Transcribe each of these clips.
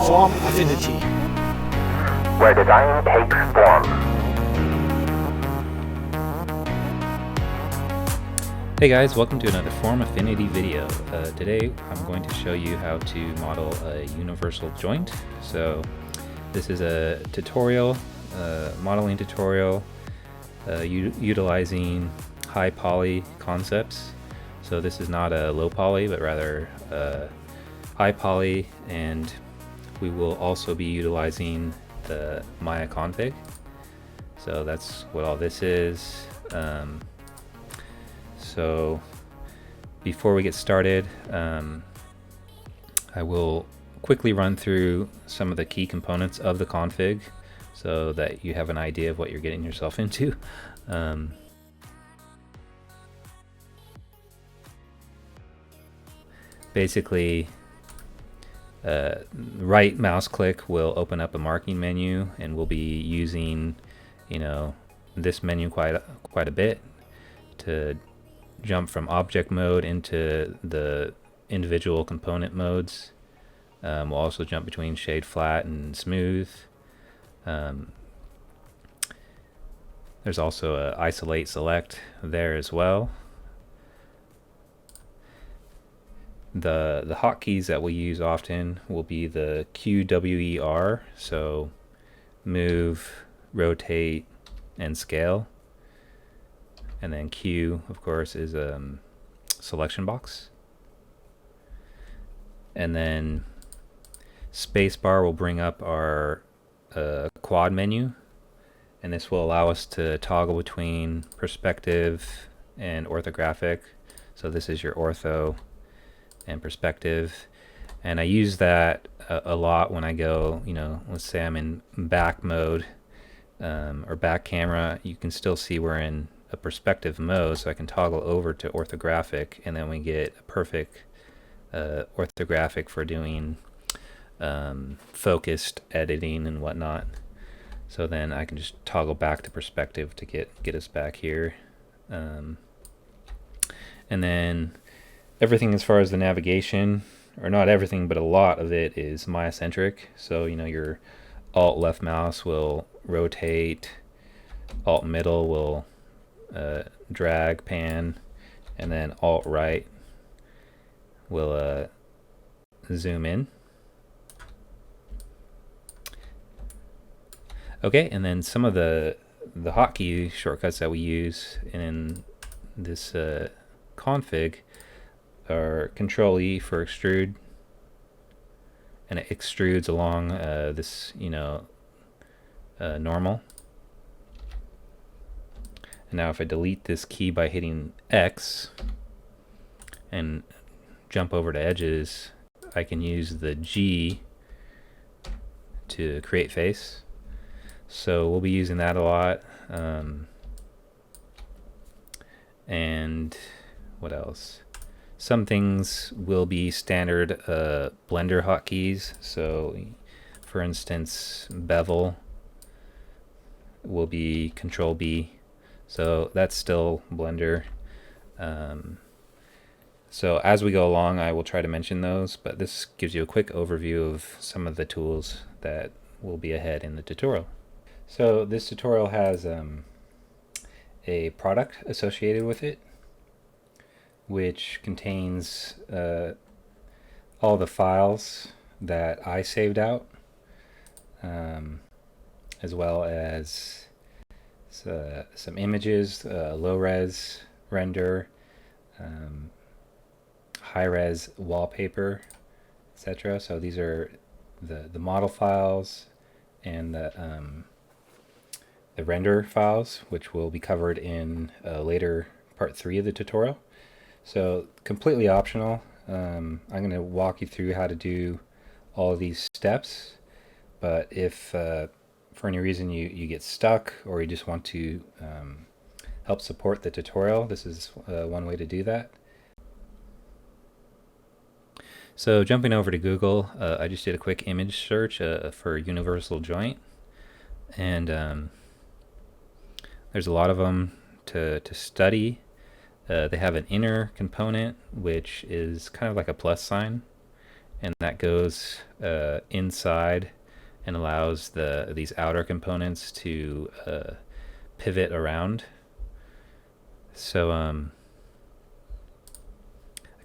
Formaffinity, where design takes form. Hey guys, welcome to another Formaffinity video. Today I'm going to show you how to model a universal joint. So this is a tutorial, modeling tutorial utilizing high poly concepts. So this is not a low poly, but rather high poly, and we will also be utilizing the Maya config. So that's what all this is. So before we get started, I will quickly run through some of the key components of the config so that you have an idea of what you're getting yourself into. Basically, right mouse click will open up a marking menu, and we'll be using, this menu quite a bit to jump from object mode into the individual component modes. We'll also jump between shade, flat, and smooth. There's also a isolate select there as well. The hotkeys that we use often will be the QWER, so move, rotate, and scale. And then Q, of course, is selection box. And then spacebar will bring up our quad menu, and this will allow us to toggle between perspective and orthographic. So this is your ortho and perspective, and I use that a lot when I go, let's say I'm in back mode or back camera. You can still see we're in a perspective mode, so I can toggle over to orthographic, and then we get a perfect orthographic for doing focused editing and whatnot. So then I can just toggle back to perspective to get us back here. And then everything as far as the navigation, or not everything, but a lot of it is Maya-centric. So your alt left mouse will rotate, alt middle will drag, pan, and then alt right will zoom in. Okay, and then some of the hotkey shortcuts that we use in this config are Control E for extrude, and it extrudes along this normal. And now if I delete this key by hitting X and jump over to edges, I can use the G to create face. So we'll be using that a lot. And what else? Some things will be standard Blender hotkeys. So for instance, bevel will be Control B. So that's still Blender. So as we go along, I will try to mention those, but this gives you a quick overview of some of the tools that will be ahead in the tutorial. So this tutorial has a product associated with it, which contains all the files that I saved out, as well as some images, low-res render, high-res wallpaper, etc. So these are the model files and the render files, which will be covered in later part 3 of the tutorial. So completely optional. I'm going to walk you through how to do all of these steps, but if for any reason you get stuck, or you just want to help support the tutorial, this is one way to do that. So jumping over to Google, I just did a quick image search for universal joint, and there's a lot of them to study. They have an inner component, which is kind of like a plus sign, and that goes inside and allows these outer components to pivot around. So I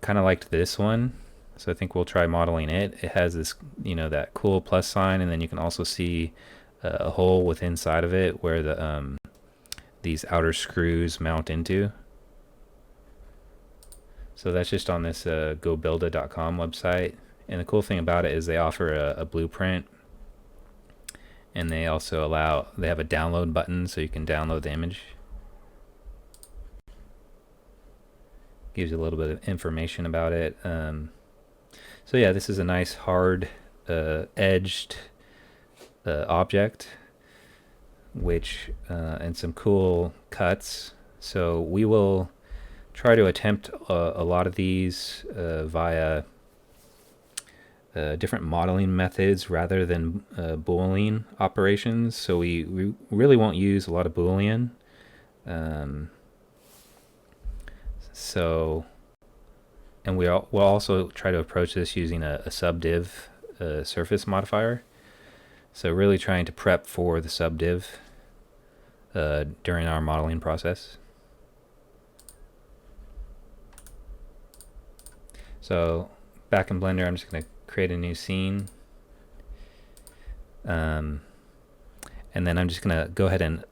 kind of liked this one, so I think we'll try modeling it. It has this, that cool plus sign, and then you can also see a hole within inside of it where the these outer screws mount into. So that's just on this gobuilda.com website. And the cool thing about it is they offer a blueprint, and they also they have a download button so you can download the image. Gives you a little bit of information about it. So yeah, this is a nice hard edged object, which and some cool cuts. So we will try to attempt a lot of these via different modeling methods rather than Boolean operations. So we really won't use a lot of Boolean. And we'll also try to approach this using a subdiv surface modifier. So really trying to prep for the subdiv during our modeling process. So back in Blender, I'm just going to create a new scene. And then I'm just going to go ahead and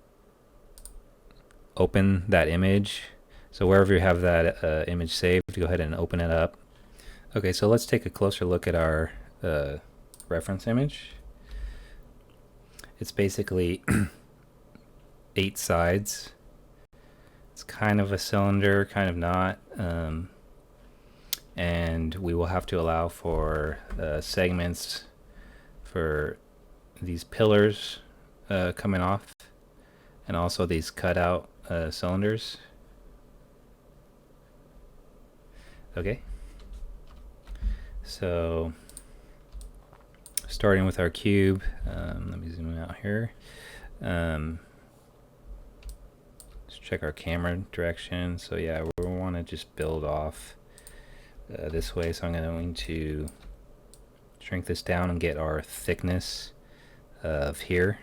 open that image. So wherever you have that image saved, go ahead and open it up. Okay, so let's take a closer look at our reference image. It's basically 8 sides. It's kind of a cylinder, kind of not. And we will have to allow for segments for these pillars coming off, and also these cutout cylinders. Okay, so starting with our cube, let me zoom out here. Let's check our camera direction. So yeah, we want to just build off this way. So I'm going to shrink this down and get our thickness of here.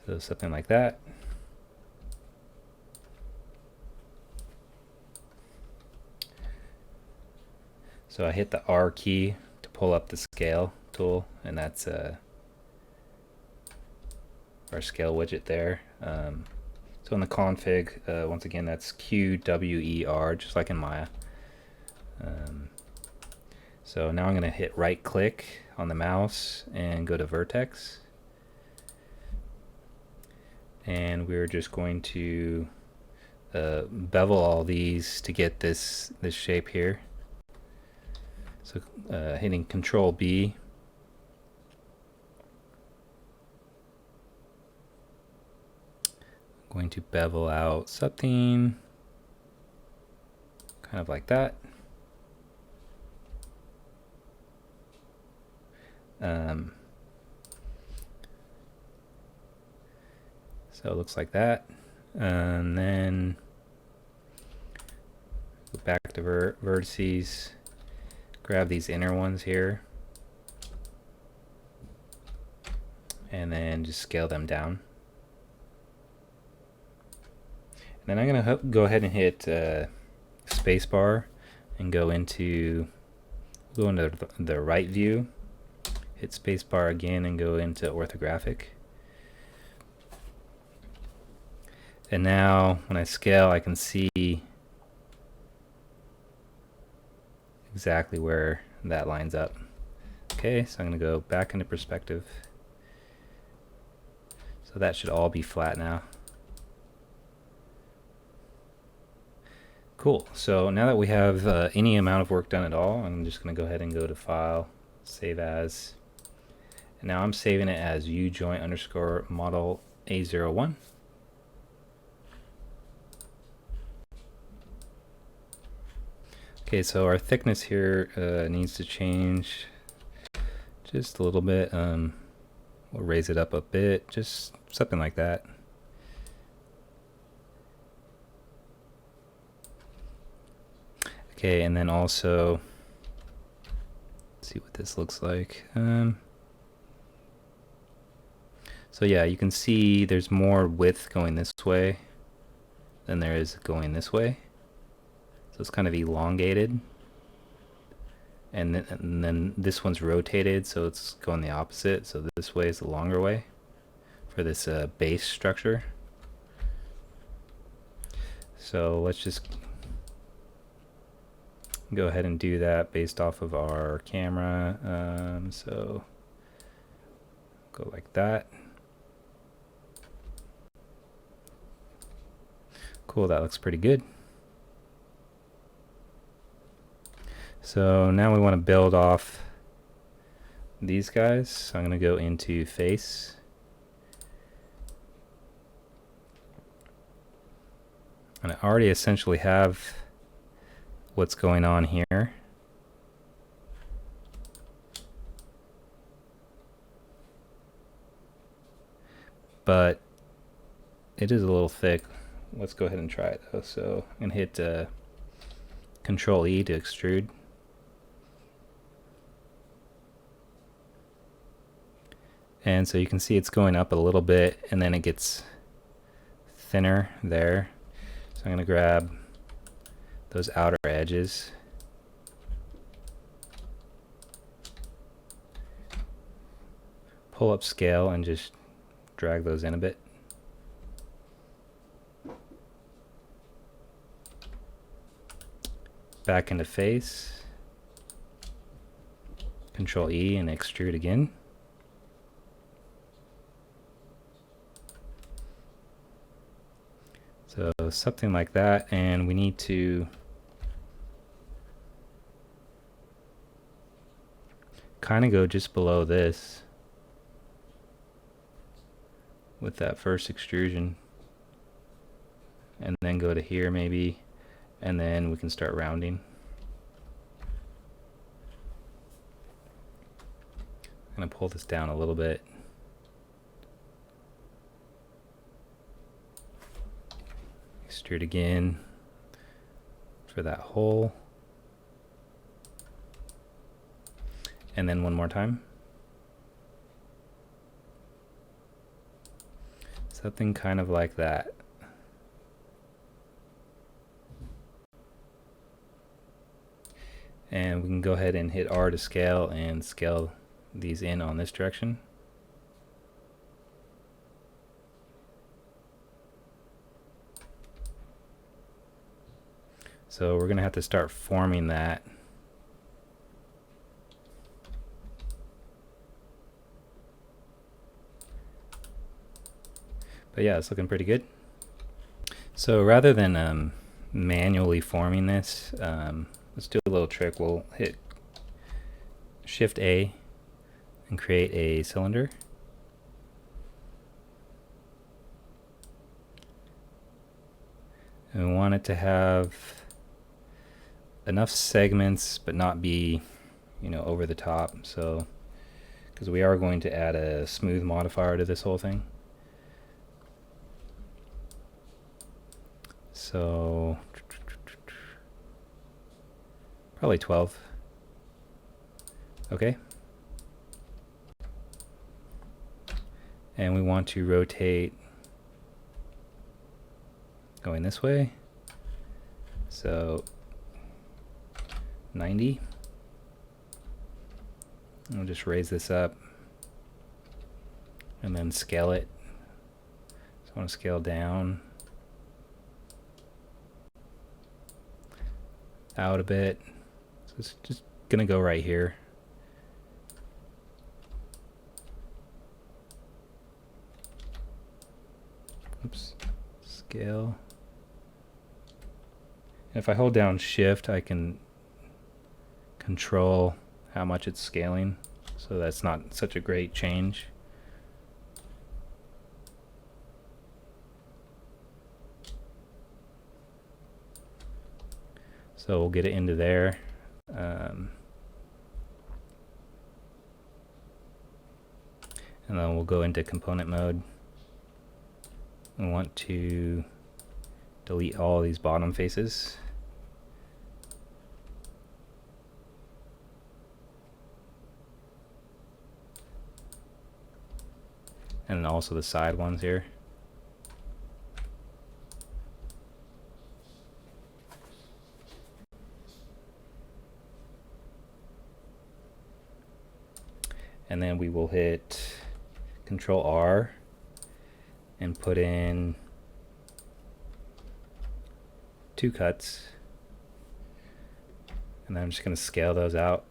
So something like that. So I hit the R key to pull up the scale tool, and that's our scale widget there. So in the config, once again, that's QWER, just like in Maya. So now I'm going to hit right click on the mouse and go to vertex. And we're just going to bevel all these to get this shape here. So hitting Control B. I'm going to bevel out something kind of like that. So it looks like that. And then go back to vertices. Grab these inner ones here, and then just scale them down. And then I'm going to go ahead and hit spacebar and go into the right view. Hit spacebar again and go into orthographic. And now when I scale, I can see exactly where that lines up. Okay, so I'm going to go back into perspective. So that should all be flat now. Cool. So now that we have any amount of work done at all, I'm just going to go ahead and go to File, Save As. And now I'm saving it as ujoint_model A01. Okay, so our thickness here needs to change just a little bit. We'll raise it up a bit, just something like that. Okay, and then also, let's see what this looks like. So yeah, you can see there's more width going this way than there is going this way. So it's kind of elongated. And then this one's rotated, so it's going the opposite. So this way is the longer way for this base structure. So let's just go ahead and do that based off of our camera. So go like that. Cool, that looks pretty good. So now we want to build off these guys. So I'm going to go into face. And I already essentially have what's going on here. But it is a little thick. Let's go ahead and try it though. So I'm going to hit Control E to extrude. And so you can see it's going up a little bit and then it gets thinner there. So I'm going to grab those outer edges. Pull up scale and just drag those in a bit. Back into face. Control E and extrude again. So something like that, and we need to kind of go just below this with that first extrusion, and then go to here maybe, and then we can start rounding. I'm going to pull this down a little bit. Extrude again for that hole. And then one more time. Something kind of like that. And we can go ahead and hit R to scale and scale these in on this direction. So we're going to have to start forming that. But yeah, it's looking pretty good. So rather than manually forming this, let's do a little trick. We'll hit Shift A and create a cylinder. And we want it to have enough segments but not be, you know, over the top. So because we are going to add a smooth modifier to this whole thing. So probably 12. Okay. And we want to rotate going this way. So 90. We'll just raise this up and then scale it. So I want to scale down, out a bit. So it's just gonna go right here. Oops, scale. And if I hold down Shift, I can control how much it's scaling. So that's not such a great change. So we'll get it into there. And then we'll go into component mode. We want to delete all these bottom faces. and then also the side ones here. And then we will hit Control R and put in 2 cuts. And then I'm just going to scale those out.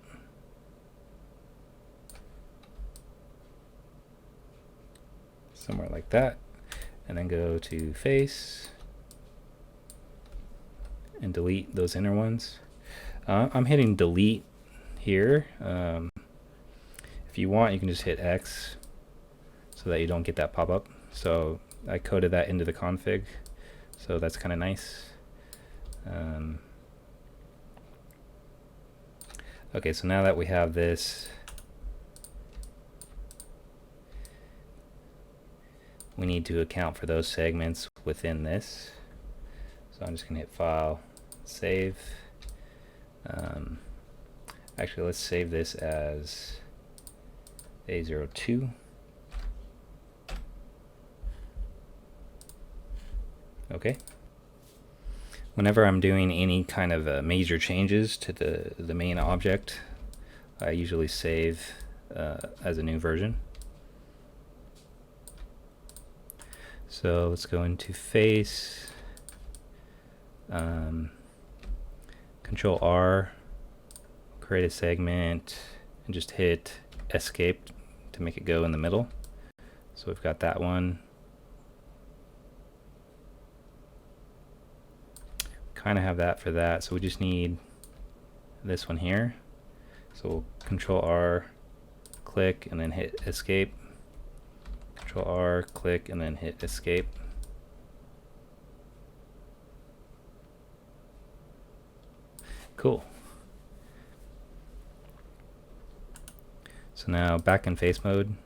Somewhere like that. And then go to Face and delete those inner ones. I'm hitting delete here. If you want, you can just hit X so that you don't get that pop-up. So I coded that into the config, so that's kind of nice. Okay, so now that we have this, we need to account for those segments within this. So I'm just going to hit File, Save. Actually, let's save this as A02. Okay. Whenever I'm doing any kind of major changes to the main object, I usually save as a new version. So let's go into Face, Control R, create a segment, and just hit Escape to make it go in the middle. So we've got that one. Kind of have that for that, so we just need this one here. So we'll Control R, click, and then hit Escape. Control R, click, and then hit Escape. Cool. So now back in face mode,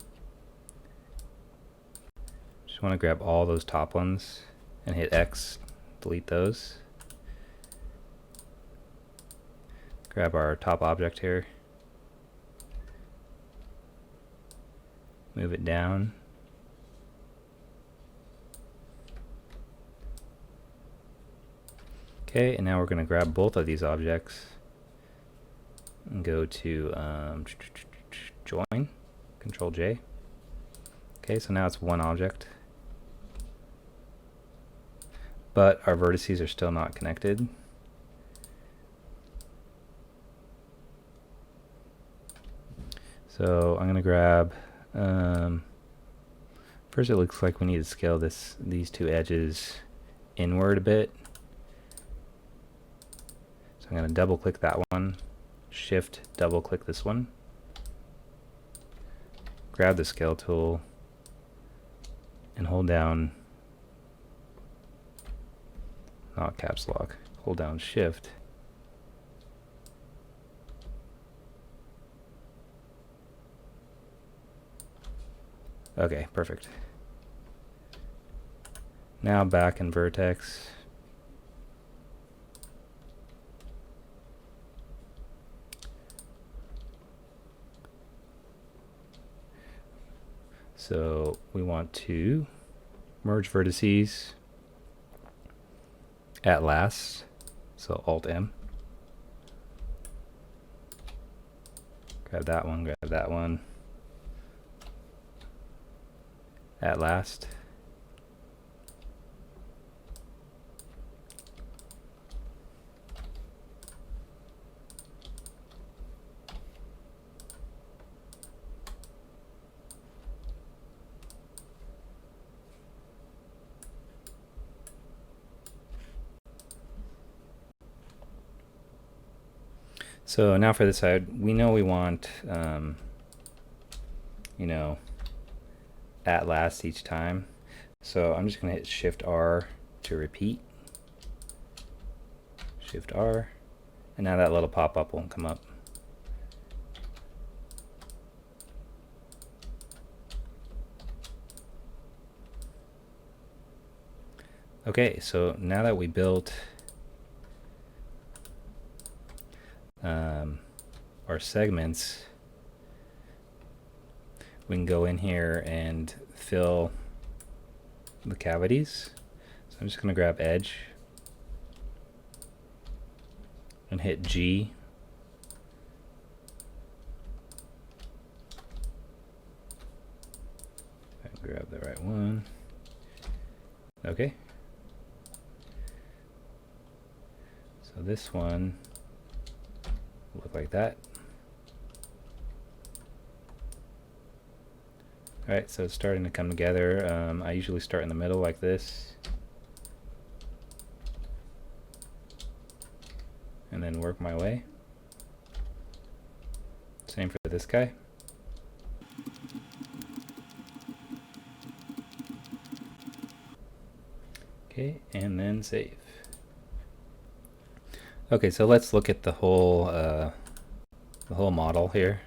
just want to grab all those top ones and hit X, delete those. Grab our top object here, move it down. Okay, and now we're going to grab both of these objects and go to join, Control J. Okay, so now it's one object, but our vertices are still not connected. So I'm going to grab, first it looks like we need to scale these two edges inward a bit. So I'm going to double click that one, shift double click this one, grab the scale tool and hold down, not caps lock, hold down shift. Okay, perfect. Now back in vertex. So we want to merge vertices at last. So Alt M. Grab that one. At last. So now for this side, we know we want, you know, at last each time. So I'm just going to hit Shift R to repeat. Shift R, and now that little pop-up won't come up. Okay, so now that we built our segments, we can go in here and fill the cavities. So I'm just going to grab edge and hit G. Grab the right one. Okay. So this one will look like that. Alright, so it's starting to come together. I usually start in the middle like this. And then work my way. Same for this guy. Okay, and then save. Okay, so let's look at the whole model here.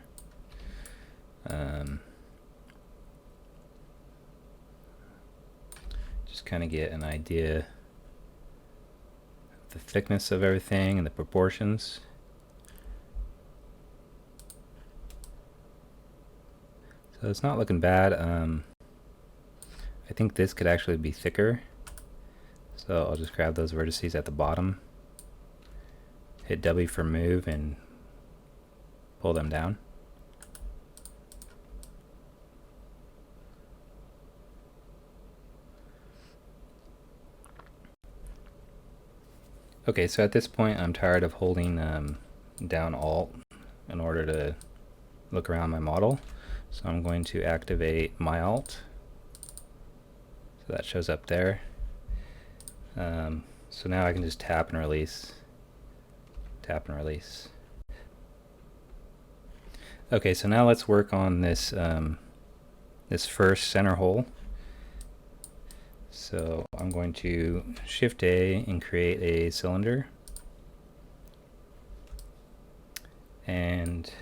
Just kind of get an idea of the thickness of everything and the proportions. So it's not looking bad. I think this could actually be thicker. So I'll just grab those vertices at the bottom, hit W for move, and pull them down. Okay, so at this point I'm tired of holding down Alt in order to look around my model. So I'm going to activate my Alt. So that shows up there. So now I can just tap and release. Tap and release. Okay, so now let's work on this this first center hole. So I'm going to Shift A and create a cylinder. And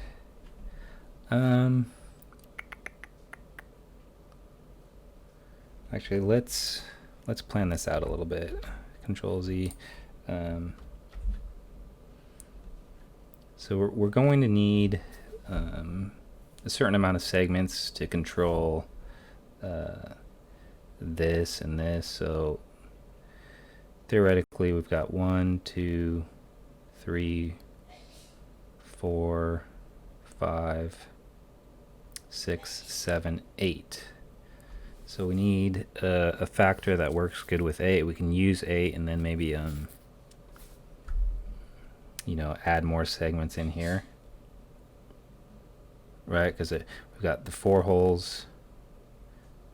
actually let's plan this out a little bit. Control Z. So we're going to need a certain amount of segments to control this and this. So theoretically we've got 1, 2, 3, 4, 5, 6, 7, 8. So we need a factor that works good with 8. We can use 8 and then maybe you know, add more segments in here, right? Because we've got the 4 holes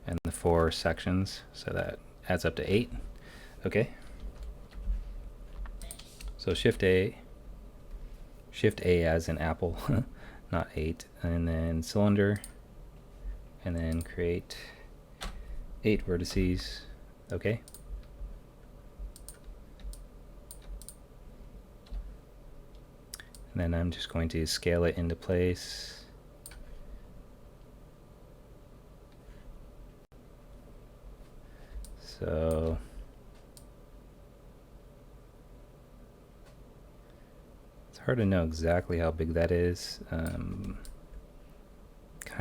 and the 4 sections, so that adds up to 8. Okay. So Shift A as in apple, not 8, and then cylinder, and then create 8 vertices. Okay. And then I'm just going to scale it into place. So it's hard to know exactly how big that is. Kind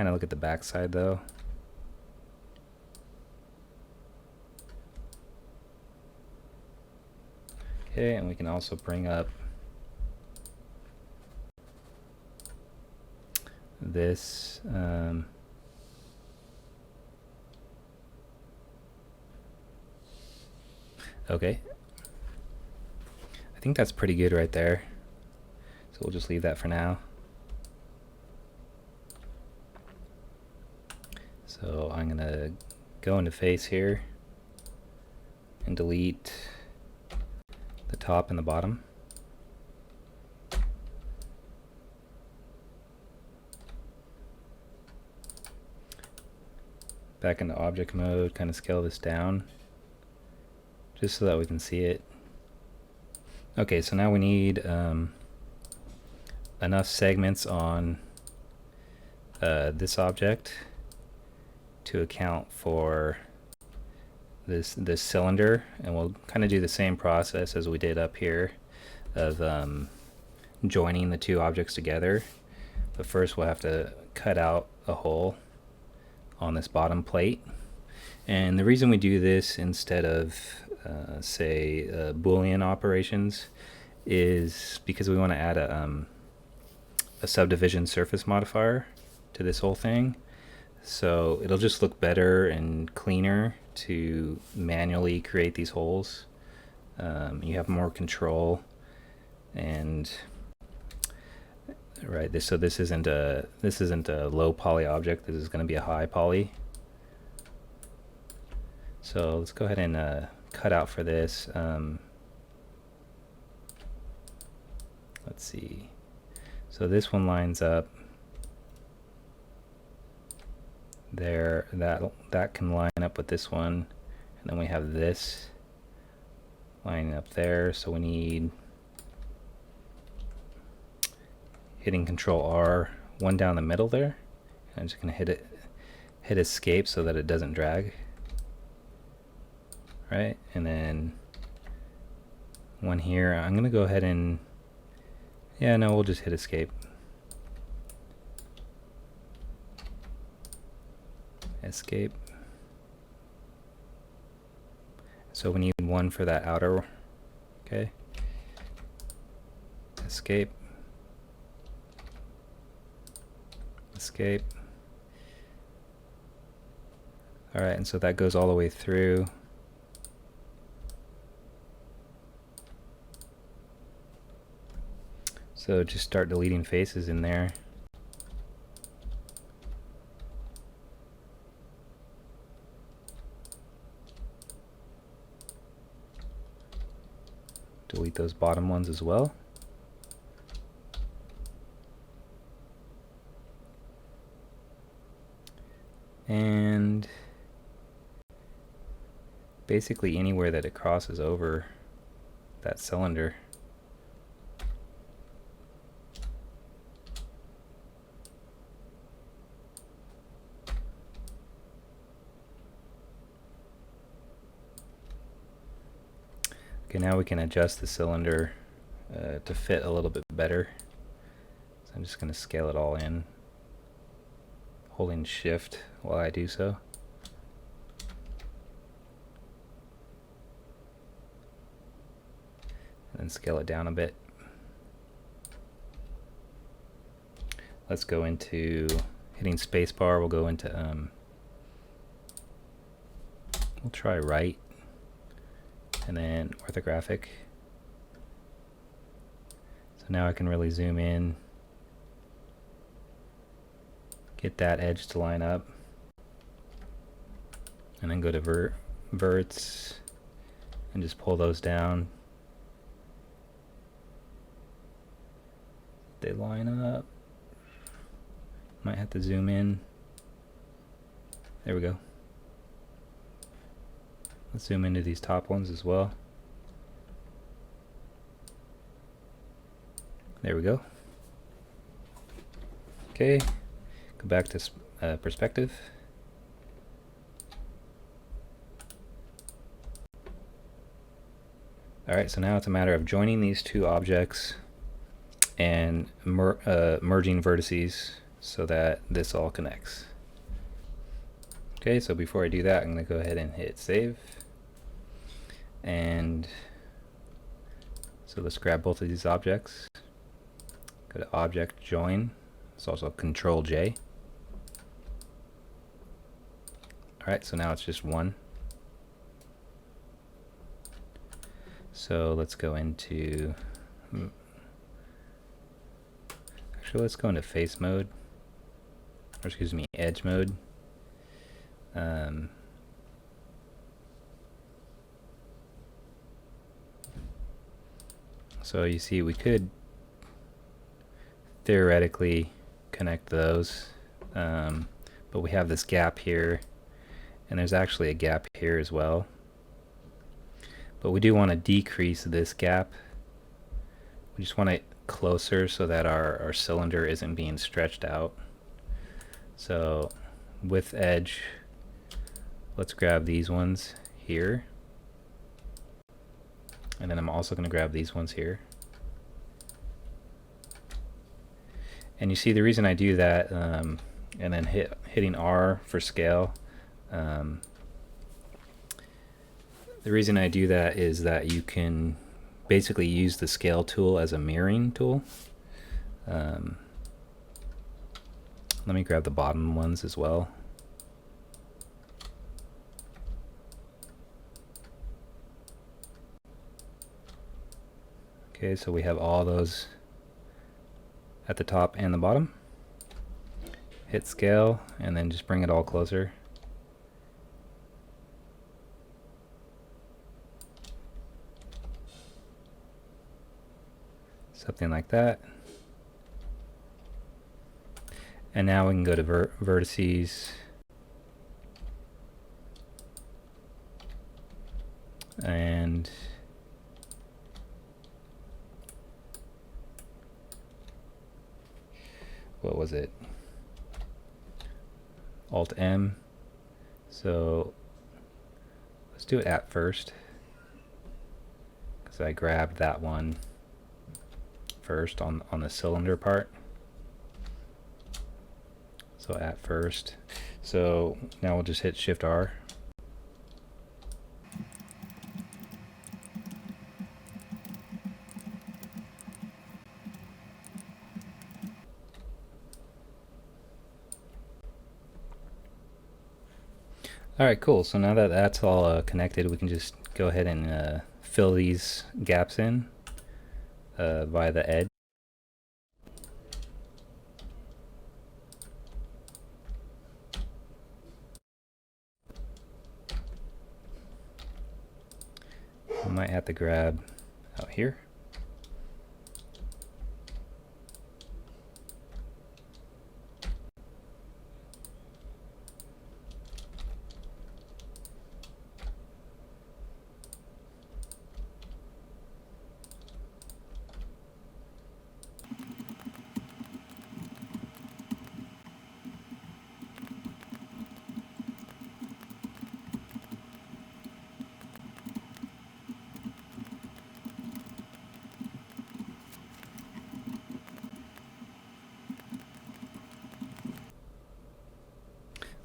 of look at the back side though. Okay, and we can also bring up this okay, I think that's pretty good right there, so we'll just leave that for now. So I'm gonna go into face here and delete the top and the bottom. Back into object mode, kind of scale this down just so that we can see it. Okay, so now we need enough segments on this object to account for this cylinder, and we'll kind of do the same process as we did up here of joining the two objects together. But first we'll have to cut out a hole on this bottom plate. And the reason we do this instead of say Boolean operations is because we want to add a subdivision surface modifier to this whole thing. So it'll just look better and cleaner to manually create these holes. You have more control, and right, this isn't a low poly object. This is going to be a high poly. So let's go ahead and cut out for this. Let's see. So this one lines up there. That can line up with this one, and then we have this lining up there. So we need, hitting Control R, one down the middle there. I'm just gonna hit escape so that it doesn't drag. Right, and then one here. I'm gonna go ahead and, yeah, no, we'll just hit escape. Escape. So we need one for that outer. Okay. Escape. Escape. Alright, and so that goes all the way through. So just start deleting faces in there. Delete those bottom ones as well. And basically anywhere that it crosses over that cylinder. Okay, now we can adjust the cylinder to fit a little bit better. So I'm just going to scale it all in, holding shift while I do so. And then scale it down a bit. Let's go into, hitting spacebar, we'll go into, we'll try right, and then orthographic. So now I can really zoom in, get that edge to line up, and then go to verts and just pull those down. They line up. Might have to zoom in. There we go. Let's zoom into these top ones as well. There we go. Okay, go back to perspective. Alright, so now it's a matter of joining these two objects and merging vertices so that this all connects. Okay, so before I do that, I'm going to go ahead and hit save. And so let's grab both of these objects. Go to Object, Join. It's also Control J. Alright, so now it's just one. So let's go into, actually let's go into face mode, or excuse me, edge mode. So you see we could theoretically connect those, but we have this gap here, and there's actually a gap here as well. But we do want to decrease this gap. We just want it closer so that our cylinder isn't being stretched out. So with edge, let's grab these ones here. And then I'm also going to grab these ones here. And you see the reason I do that, and then hitting R for scale. The reason I do that is that you can basically use the scale tool as a mirroring tool. Let me grab the bottom ones as well. Okay, so we have all those at the top and the bottom. Hit scale and then just bring it all closer. Something like that. And now we can go to vertices. And what was it? Alt M. So let's do it at first, because I grabbed that one first on the cylinder part. So at first. So now we'll just hit Shift R. Alright, cool. So now that that's all connected, we can just go ahead and fill these gaps in via the edge. I might have to grab out here.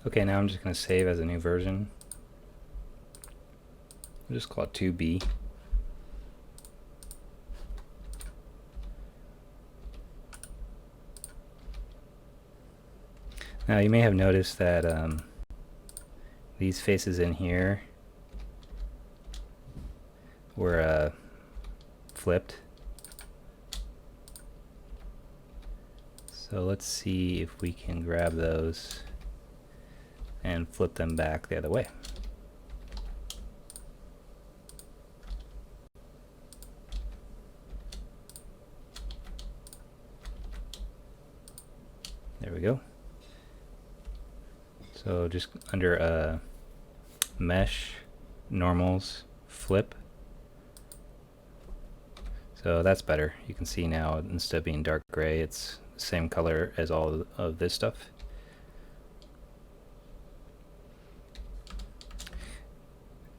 Okay, now I'm just going to save as a new version. I'll just call it 2B. Now you may have noticed that these faces in here were flipped. So let's see if we can grab those and flip them back the other way. There we go. So just under mesh, normals, flip. So that's better. You can see now, instead of being dark gray, it's the same color as all of this stuff.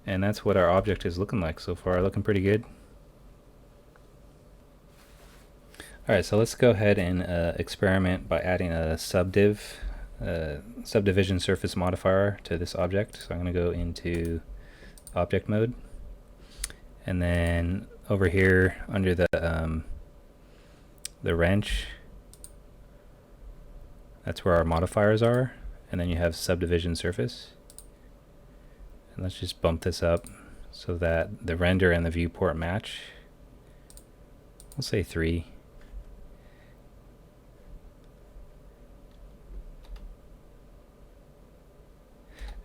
And that's what our object is looking like so far. Looking pretty good. Alright, so let's go ahead and experiment by adding a subdivision surface modifier to this object. So I'm going to go into object mode, and then over here under the wrench, that's where our modifiers are, and then you have subdivision surface. And let's just bump this up so that the render and the viewport match. We'll say 3.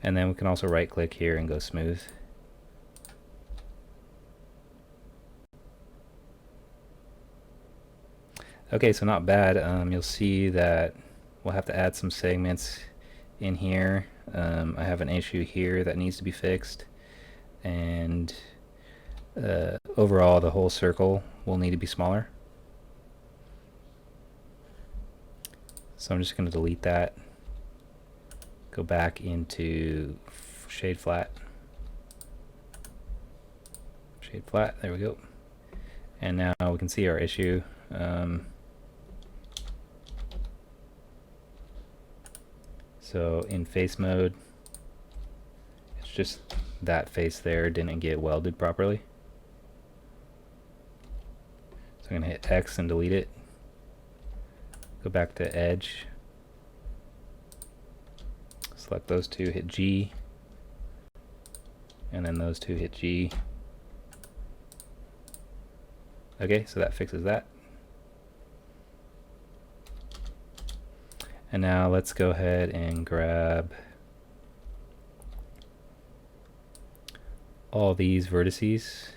And then we can also right click here and go smooth. Okay, so not bad. You'll see that we'll have to add some segments in here. I have an issue here that needs to be fixed, and overall the whole circle will need to be smaller. So I'm just going to delete that. Go back into shade flat. Shade flat, there we go. And now we can see our issue. So in face mode, it's just that face there didn't get welded properly. So I'm going to hit X and delete it. Go back to edge. Select those two, hit G. And then those two, hit G. Okay, so that fixes that. And now let's go ahead and grab all these vertices.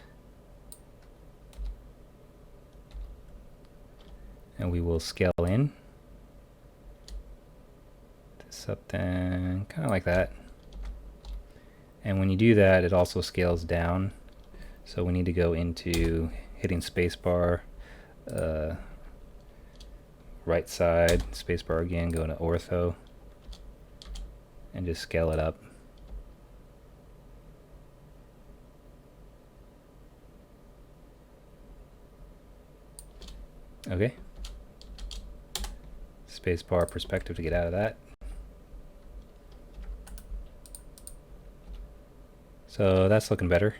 And we will scale in to something kind of like that. And when you do that, it also scales down. So we need to go into hitting spacebar, right side, spacebar again, go to ortho, and just scale it up. Okay. Spacebar perspective to get out of that. So that's looking better.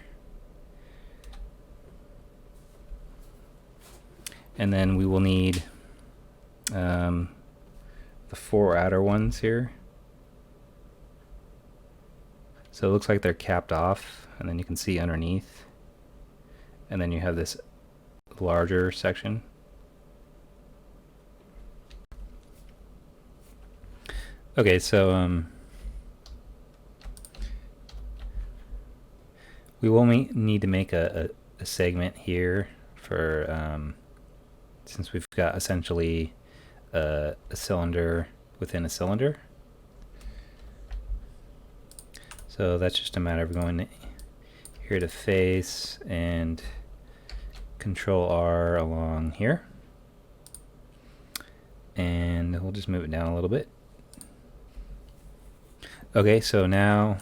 And then we will need the 4 outer ones here. So it looks like they're capped off, and then you can see underneath. And then you have this larger section. Okay, so we will need to make a segment here for since we've got essentially a cylinder within a cylinder. So that's just a matter of going here to face and Control R along here. And we'll just move it down a little bit. Okay, so now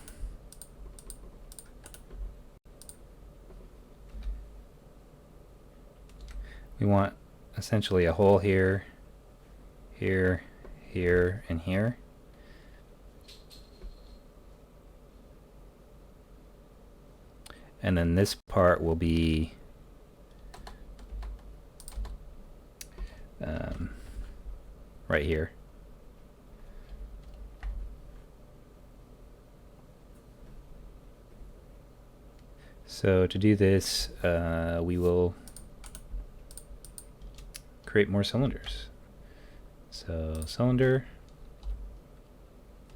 we want essentially a hole here, here, here, and here. And then this part will be right here. So to do this, we will create more cylinders. So cylinder,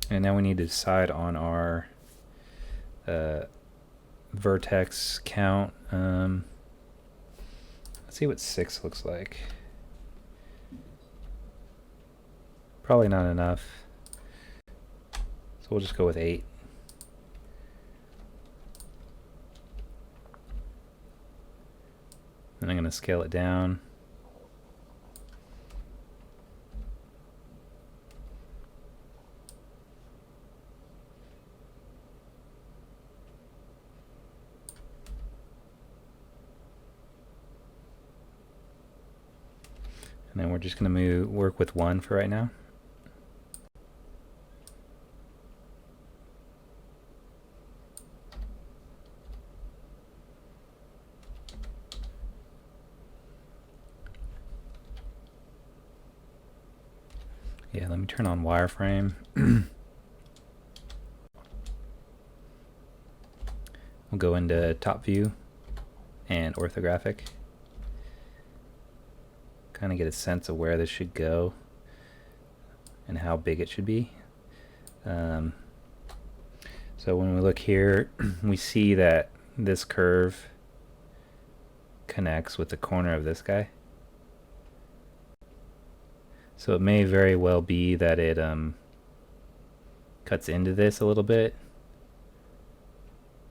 and now we need to decide on our vertex count. Let's see what 6 looks like. Probably not enough, so we'll just go with 8. And I'm going to scale it down. And then we're just going to work with 1 for right now. Yeah, let me turn on wireframe. We'll go into top view and orthographic. Kind of get a sense of where this should go and how big it should be. So when we look here, we see that this curve connects with the corner of this guy. So it may very well be that it cuts into this a little bit.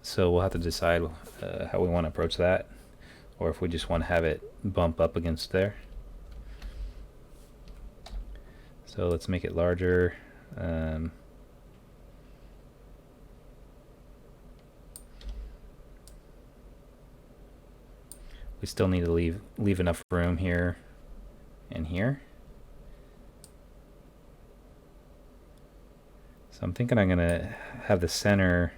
So we'll have to decide how we want to approach that, or if we just want to have it bump up against there. So let's make it larger. We still need to leave enough room here and here. So I'm thinking I'm gonna have the center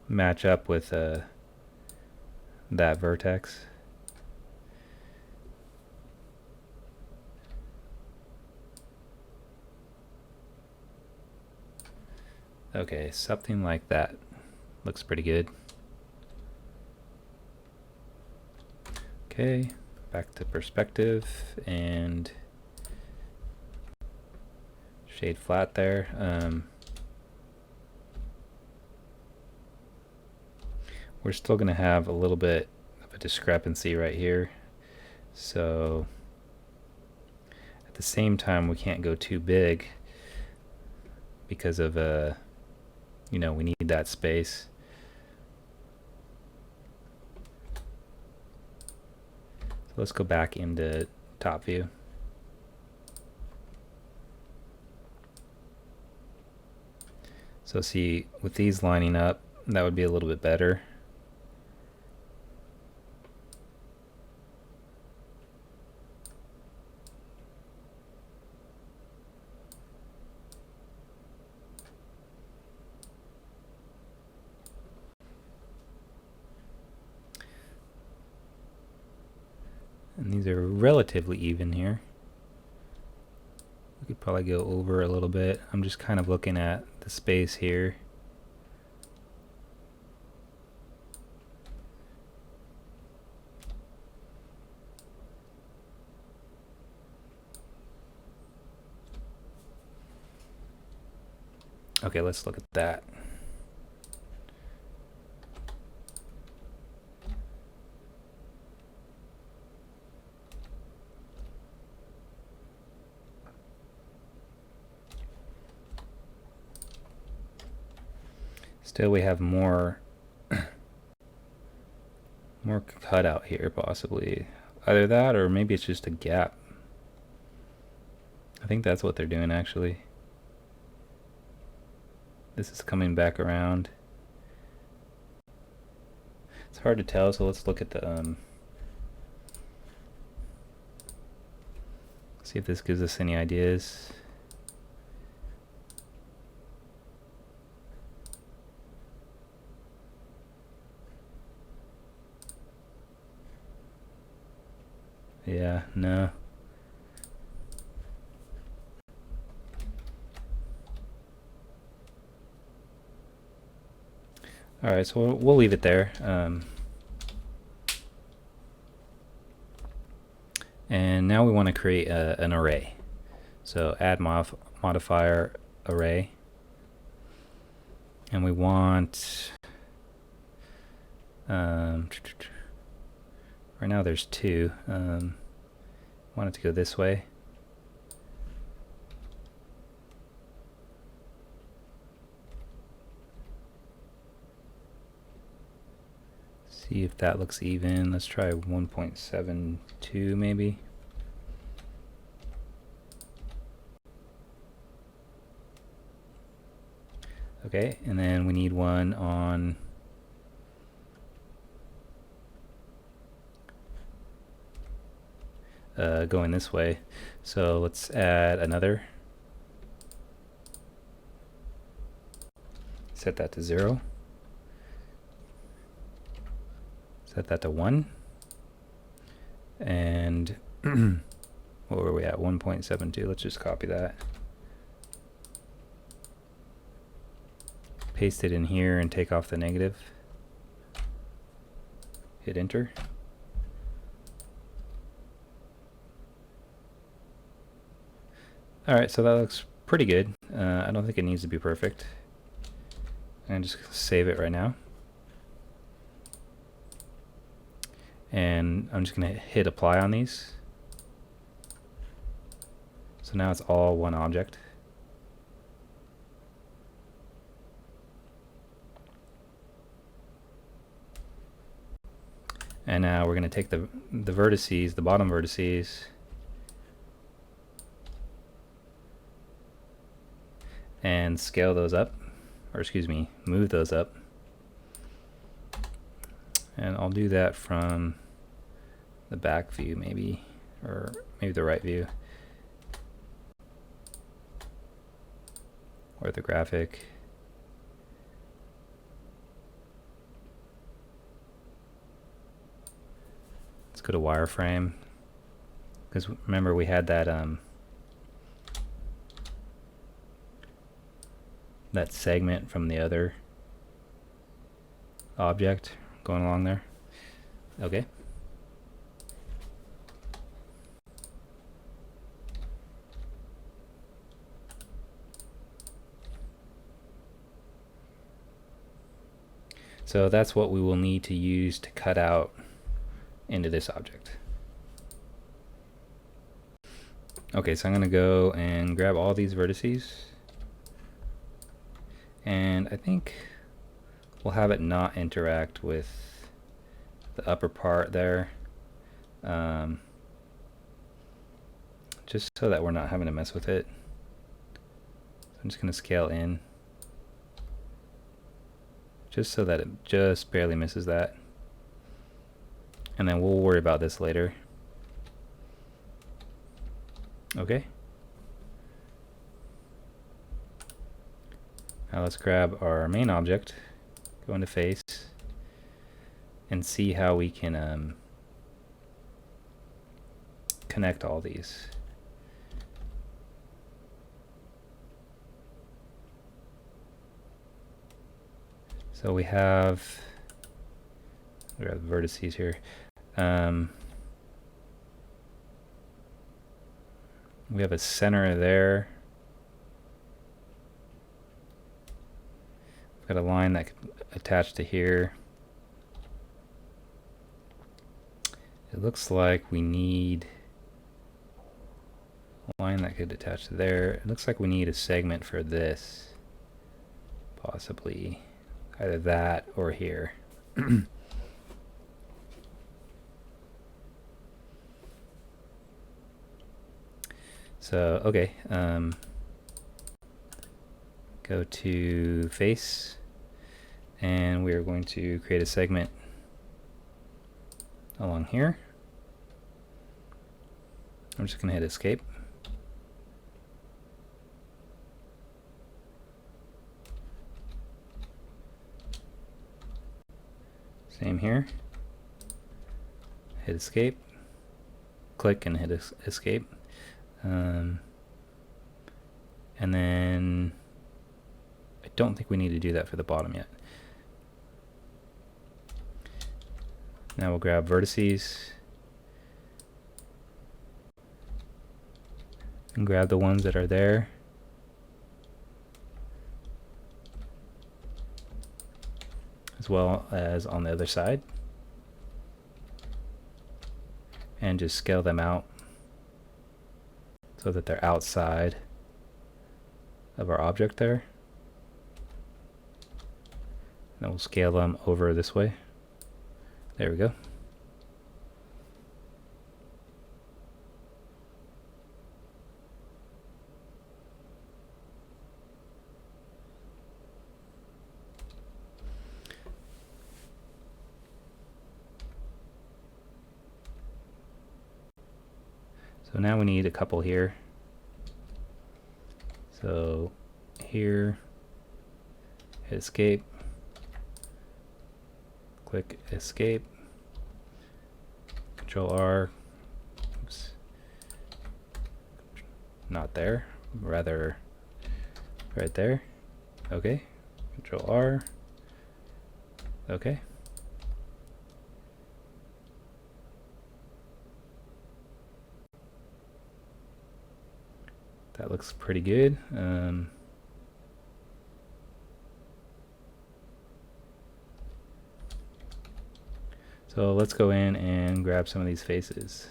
match up with that vertex. Okay, something like that. Looks pretty good. Okay, back to perspective and shade flat there. We're still going to have a little bit of a discrepancy right here. So at the same time, we can't go too big because of, you know, we need that space. So let's go back into top view. So see, with these lining up, that would be a little bit better. And these are relatively even here. We could probably go over a little bit. I'm just kind of looking at the space here. Okay, let's look at that. Still, we have more cutout here, possibly. Either that, or maybe it's just a gap. I think that's what they're doing, actually. This is coming back around. It's hard to tell, so let's look at the see if this gives us any ideas. Yeah, no. Alright, so we'll leave it there. And now we want to create an array. So add modifier array. And we want... right now there's two. Want it to go this way. See if that looks even. Let's try 1.72 maybe. Okay, and then we need one on going this way. So let's add another. Set that to 0. Set that to 1. And what were we at? 1.72. Let's just copy that. Paste it in here and take off the negative. Hit enter. Alright, so that looks pretty good. I don't think it needs to be perfect. And just save it right now. And I'm just going to hit apply on these. So now it's all one object. And now we're going to take the vertices, the bottom vertices, and scale those up, or excuse me, move those up. And I'll do that from the back view maybe, or maybe the right view. orthographic. Let's go to wireframe, because remember we had that that segment from the other object going along there. Okay. So that's what we will need to use to cut out into this object. Okay, so I'm going to go and grab all these vertices, and I think we'll have it not interact with the upper part there, just so that we're not having to mess with it. So I'm just going to scale in, just so that it just barely misses that, and then we'll worry about this later. Okay. Now let's grab our main object, go into face, and see how we can connect all these. So we have the vertices here. We have a center there. We've got a line that could attach to here. It looks like we need a line that could attach to there. It looks like we need a segment for this. Possibly either that or here. So, okay, go to face, and we are going to create a segment along here. I'm just going to hit escape. Same here. Hit escape. Click and hit escape. And then I don't think we need to do that for the bottom yet. Now we'll grab vertices and grab the ones that are there. As well as on the other side. And just scale them out so that they're outside of our object there. Then we'll scale them over this way. There we go. So now we need a couple here. So here, hit escape, click escape, Control R, oops, not there, rather right there, okay, Control R, okay. That looks pretty good. So let's go in and grab some of these faces.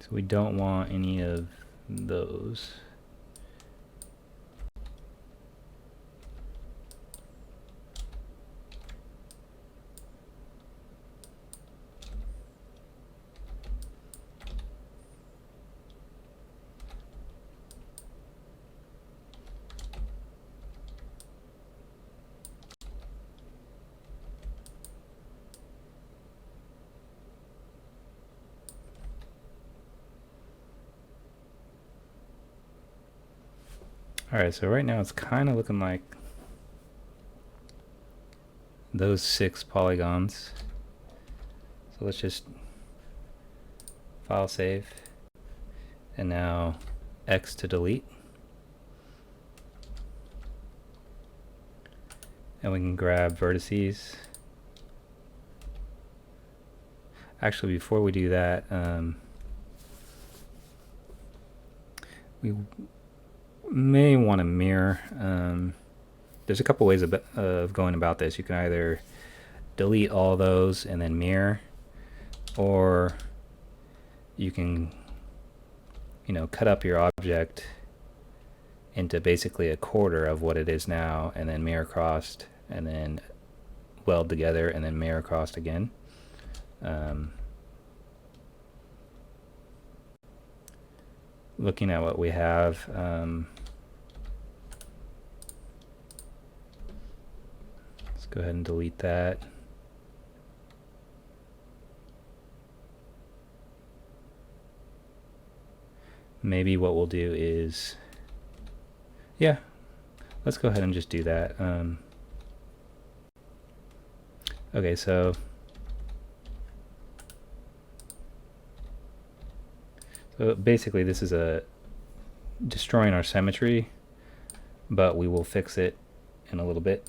So we don't want any of those. Alright, so right now it's kind of looking like those 6 polygons. So let's just file save. And now X to delete. And we can grab vertices. Actually, before we do that, we may want to mirror. There's a couple ways of going about this. You can either delete all those and then mirror, or you can, cut up your object into basically a quarter of what it is now, and then mirror crossed, and then weld together, and then mirror crossed again. Looking at what we have, let's go ahead and delete that. Maybe what we'll do is, yeah, let's go ahead and just do that. Okay, so basically this is destroying our symmetry, but we will fix it in a little bit.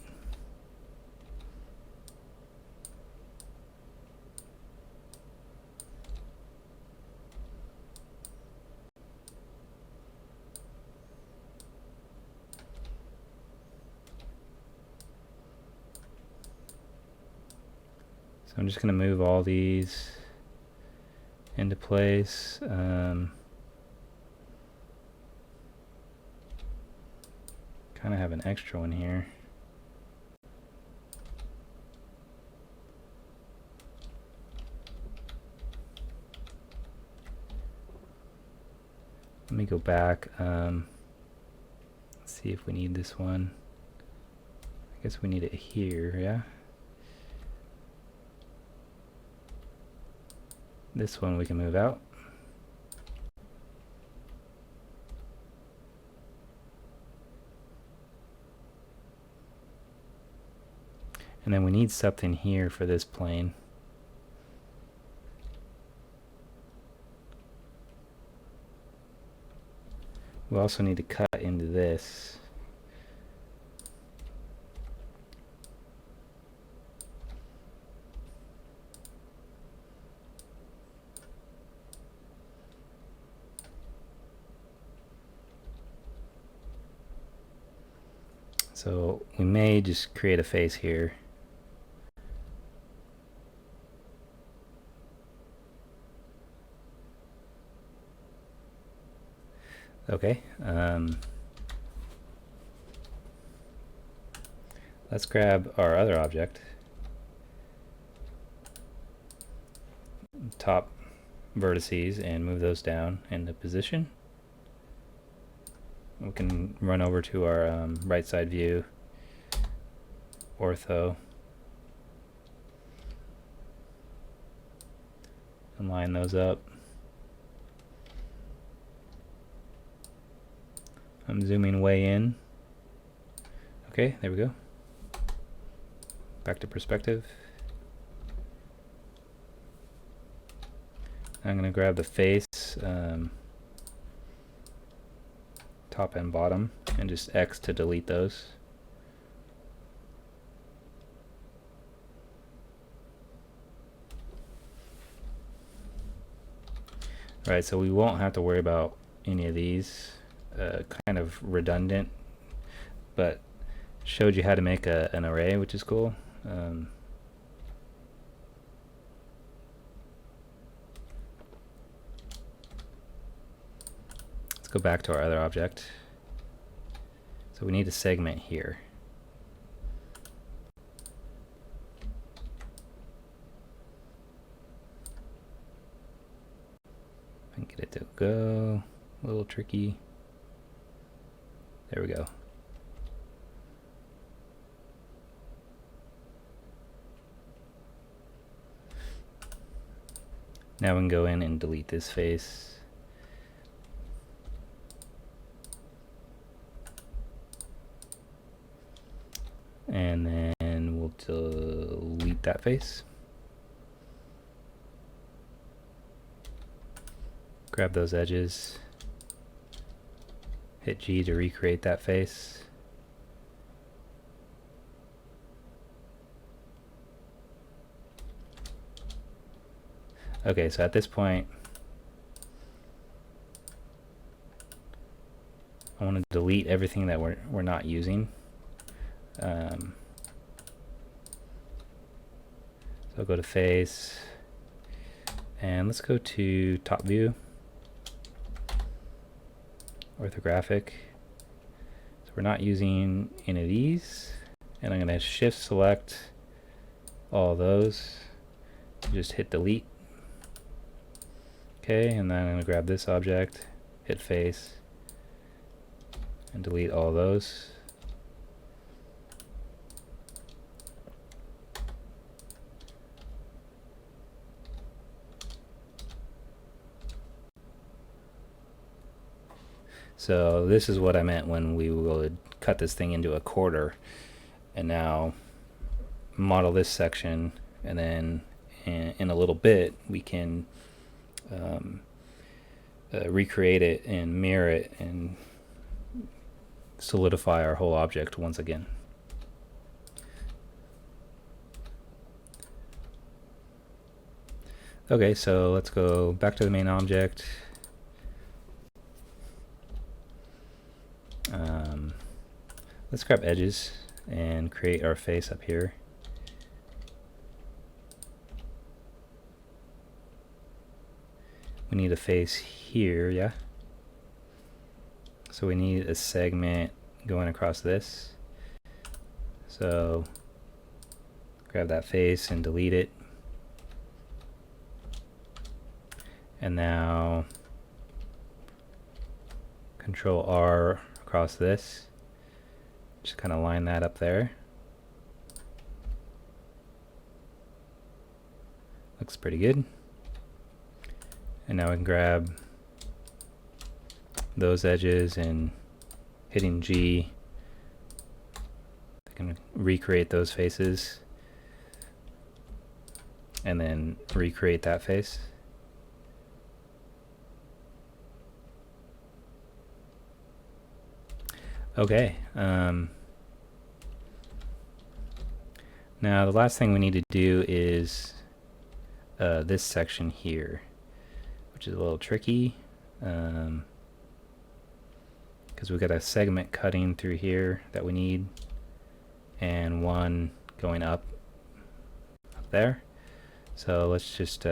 So I'm just going to move all these into place. Kind of have an extra one here. Let me go back. Let's see if we need this one. I guess we need it here, yeah? This one we can move out. And then we need something here for this plane. We also need to cut into this. So we may just create a face here. Okay. Let's grab our other object. Top vertices and move those down into position. We can run over to our right side view, ortho, and line those up. I'm zooming way in. Okay, there we go. Back to perspective. I'm going to grab the face, top and bottom, and just X to delete those. Alright, so we won't have to worry about any of these. Kind of redundant, but showed you how to make an array, which is cool. Let's go back to our other object. So we need a segment here. I can get it to go. A little tricky. There we go. Now we can go in and delete this face. And then we'll delete that face. Grab those edges. Hit G to recreate that face. Okay, so at this point, I want to delete everything that we're not using. So I'll go to face, and let's go to top view, orthographic. So we're not using any of these, and I'm going to shift select all those, just hit delete. Okay, and then I'm going to grab this object, hit face, and delete all those. So this is what I meant when we would cut this thing into a quarter, and now model this section, and then in a little bit we can recreate it and mirror it and solidify our whole object once again. Okay, so let's go back to the main object. Let's grab edges and create our face up here. We need a face here, yeah? So we need a segment going across this. So grab that face and delete it. And now Control R across this. Just kind of line that up there. Looks pretty good. And now we can grab those edges and hitting G, I can recreate those faces and then recreate that face. Okay. Now the last thing we need to do is this section here, which is a little tricky because we've got a segment cutting through here that we need and one going up there. So let's just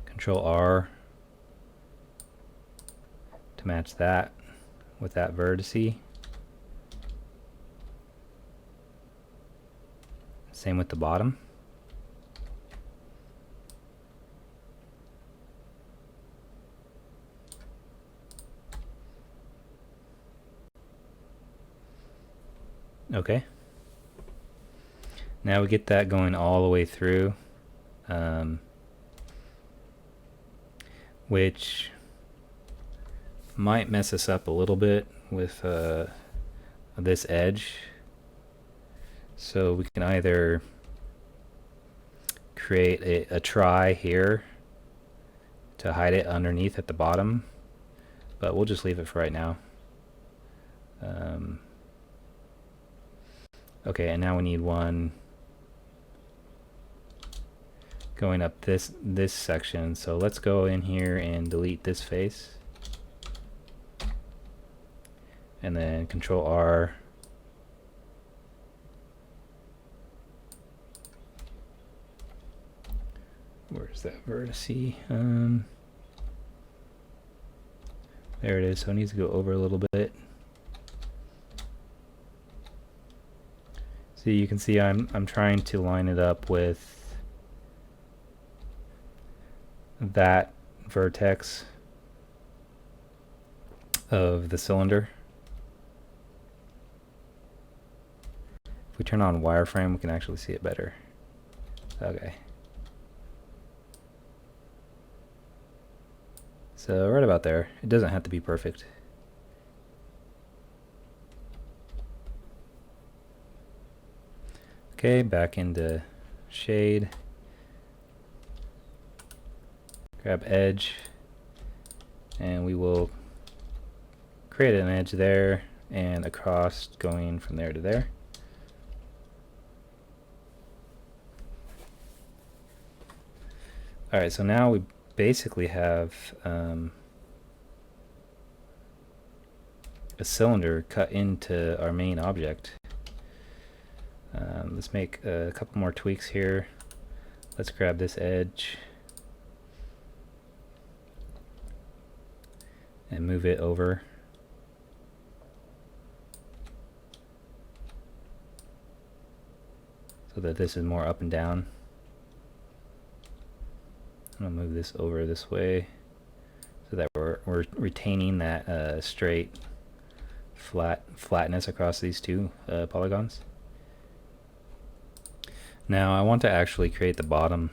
Control R to match that with that vertice. Same with the bottom. Okay. Now we get that going all the way through, which might mess us up a little bit with this edge. So we can either create a try here to hide it underneath at the bottom, but we'll just leave it for right now. Okay, and now we need one going up this section. So let's go in here and delete this face, and then Control R. Where's that vertice? There it is. So it needs to go over a little bit. So you can see I'm trying to line it up with that vertex of the cylinder. If we turn on wireframe, we can actually see it better. Okay. So right about there. It doesn't have to be perfect. Okay, back into shade. Grab edge, and we will create an edge there and across going from there to there. Alright, so now we basically have a cylinder cut into our main object. Let's make a couple more tweaks here. Let's grab this edge and move it over. So that this is more up and down. I'm going to move this over this way so that we're retaining that straight flatness across these two polygons. Now I want to actually create the bottom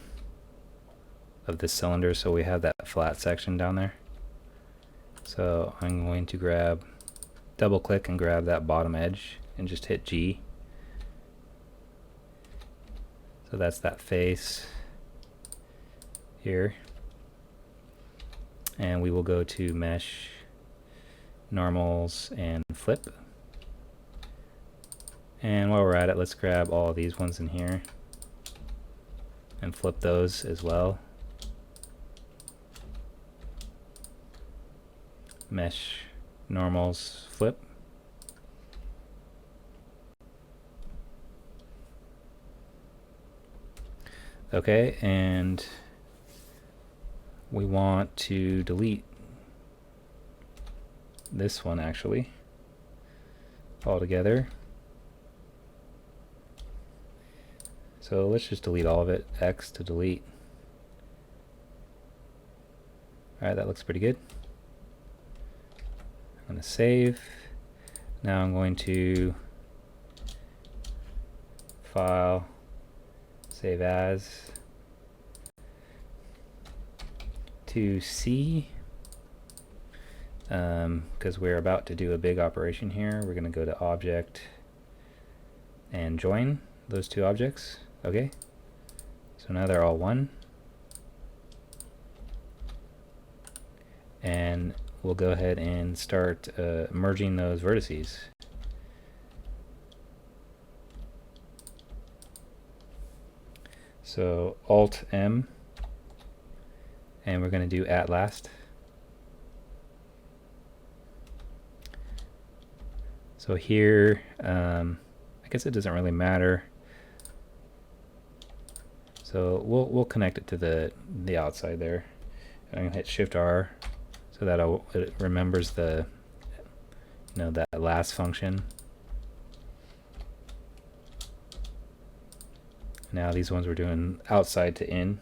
of this cylinder so we have that flat section down there. So I'm going to double click and grab that bottom edge and just hit G. So that's that face here. And we will go to mesh, normals, and flip. And while we're at it, let's grab all of these ones in here and flip those as well. Mesh, normals, flip. Okay, and we want to delete this one actually altogether. So let's just delete all of it. X to delete. Alright, that looks pretty good. I'm going to save. Now I'm going to File, Save As, to C, because we're about to do a big operation here. We're going to go to Object and join those two objects. Okay, so now they're all one. And we'll go ahead and start merging those vertices. So Alt M, and we're going to do at last. So here, I guess it doesn't really matter. So we'll connect it to the outside there. And I'm gonna hit Shift R so that it remembers that last function. Now these ones we're doing outside to in.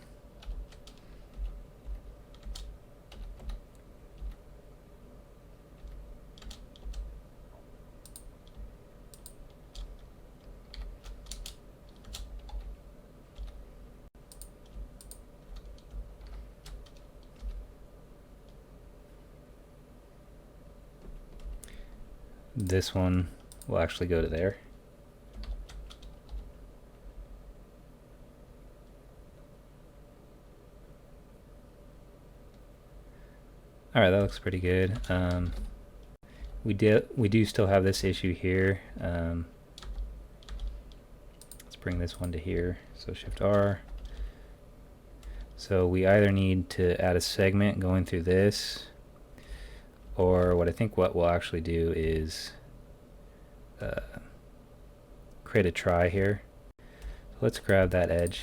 This one will actually go to there. All right, that looks pretty good. We do still have this issue here. Let's bring this one to here. So Shift R. So we either need to add a segment going through this, or what we'll actually do is create a try here. So let's grab that edge,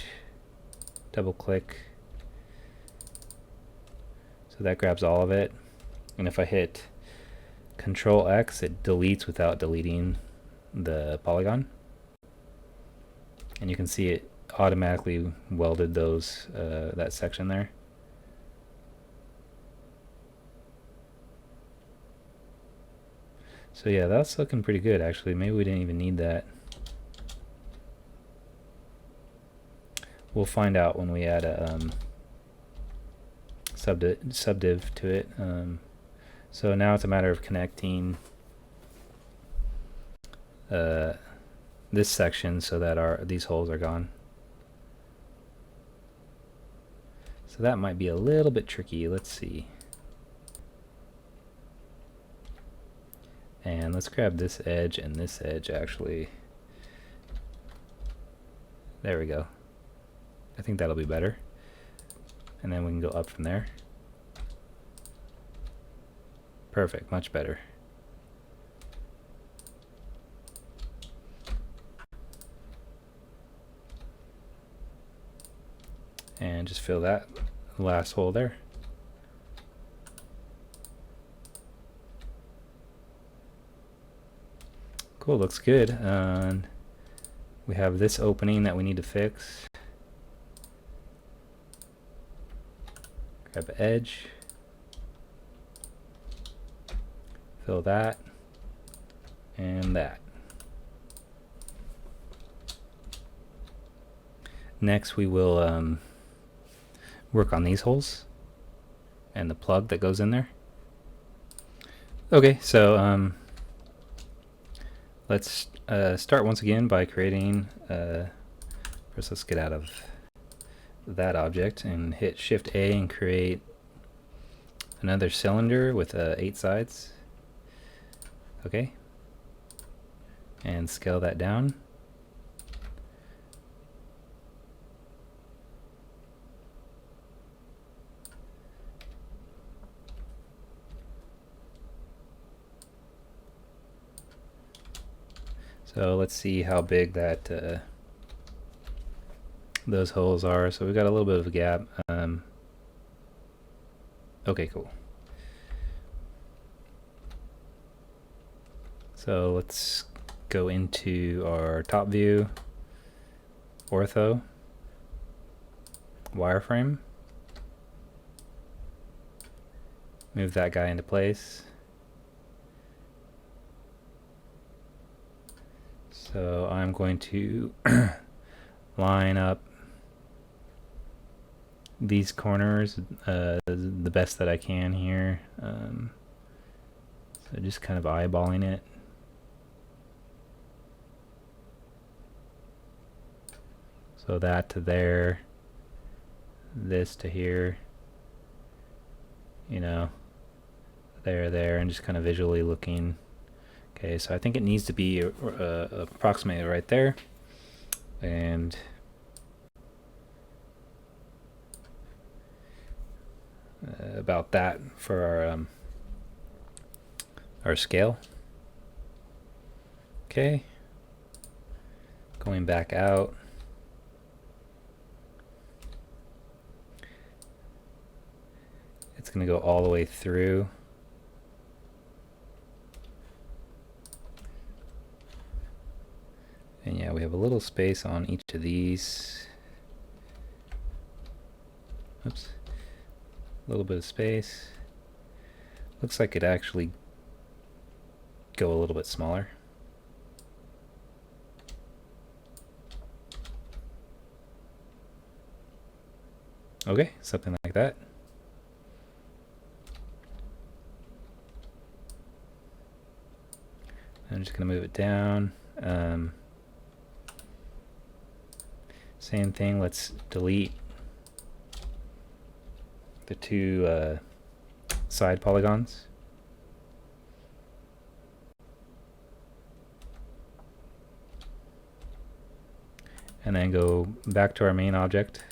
double click, so that grabs all of it, and if I hit Control X, it deletes without deleting the polygon, and you can see it automatically welded those that section there. So yeah, that's looking pretty good actually. Maybe we didn't even need that. We'll find out when we add a subdiv to it. So now it's a matter of connecting this section so that these holes are gone. So that might be a little bit tricky. Let's see. And let's grab this edge and this edge actually. There we go. I think that'll be better. And then we can go up from there. Perfect, much better. And just fill that last hole there. Cool, looks good. We have this opening that we need to fix. Grab an edge. Fill that. And that. Next we will work on these holes and the plug that goes in there. Okay, so let's start once again by creating, first let's get out of that object and hit Shift A and create another cylinder with 8 sides. Okay, and scale that down. So let's see how big that those holes are. So we've got a little bit of a gap. Okay, cool. So let's go into our top view, ortho, wireframe. Move that guy into place. So I'm going to line up these corners the best that I can here. So just kind of eyeballing it. So that to there, this to here, you know, there, and just kind of visually looking. Okay, so I think it needs to be approximately right there, and about that for our scale. Okay, going back out. It's going to go all the way through. And yeah, we have a little space on each of these. Oops. A little bit of space. Looks like it actually go a little bit smaller. Okay, something like that. I'm just going to move it down. Same thing, let's delete the 2 side polygons. And then go back to our main object.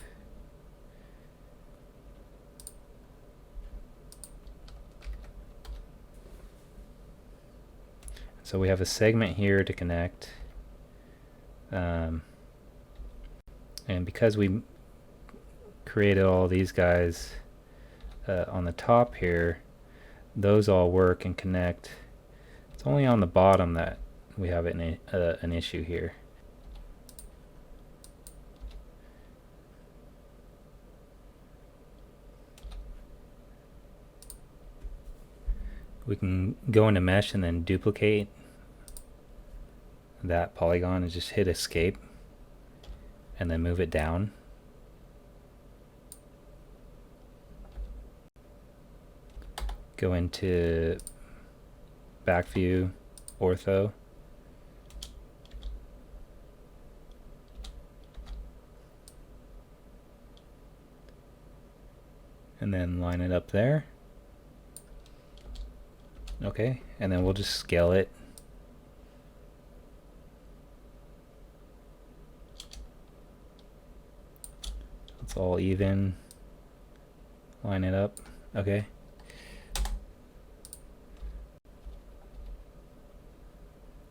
So we have a segment here to connect. And because we created all these guys on the top here, those all work and connect. It's only on the bottom that we have an issue here. We can go into mesh and then duplicate that polygon and just hit escape and then move it down. Go into back view, ortho, and then line it up there. Okay, and then we'll just scale it. It's all even. Line it up. Okay.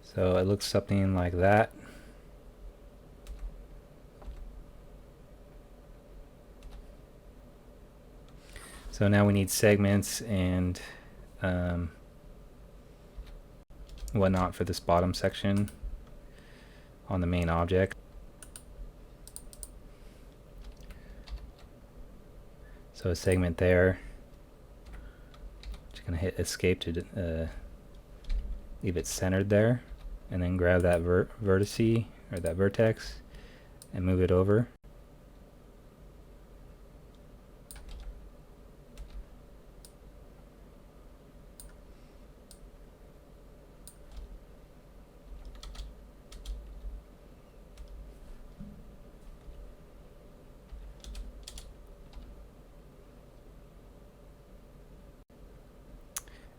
So it looks something like that. So now we need segments and whatnot for this bottom section on the main object. So a segment there. Just gonna hit escape to leave it centered there, and then grab that vertice or that vertex and move it over.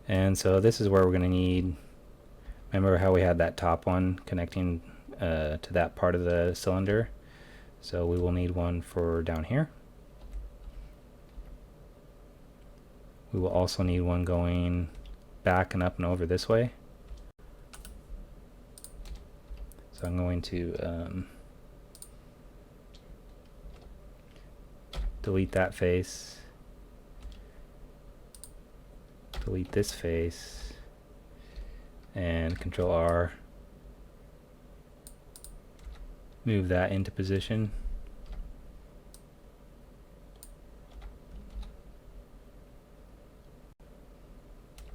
And so this is where we're going to need, remember how we had that top one connecting to that part of the cylinder? So we will need one for down here. We will also need one going back and up and over this way. So I'm going to delete that face. Delete this face and Control R, move that into position.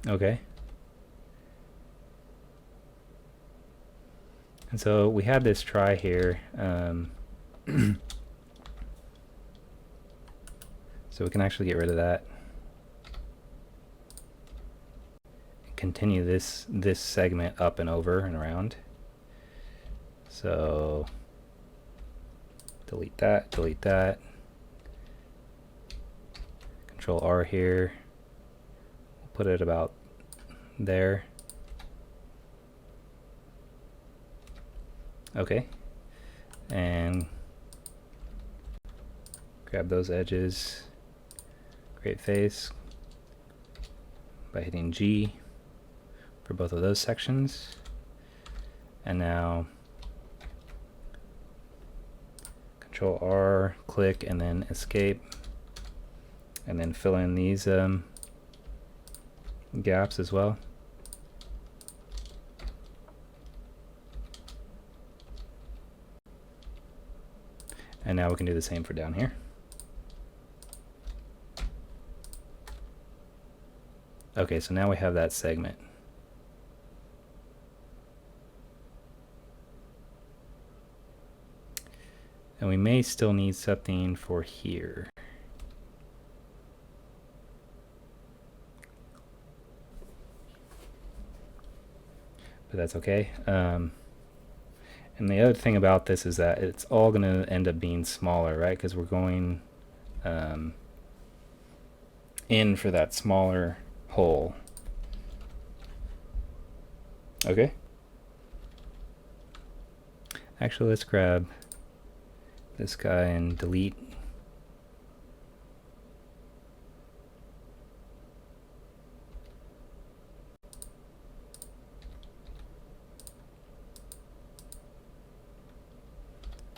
Okay. And so we have this try here. So we can actually get rid of that. Continue this segment up and over and around. So delete that, Control R here, we'll put it about there. Okay, and grab those edges, create face by hitting G for both of those sections. And now Control R, click, and then escape, and then fill in these gaps as well. And now we can do the same for down here. Okay, so now we have that segment. And we may still need something for here. But that's okay. And the other thing about this is that it's all going to end up being smaller, right? Because we're going in for that smaller hole. Okay. Actually, let's grab this guy and delete.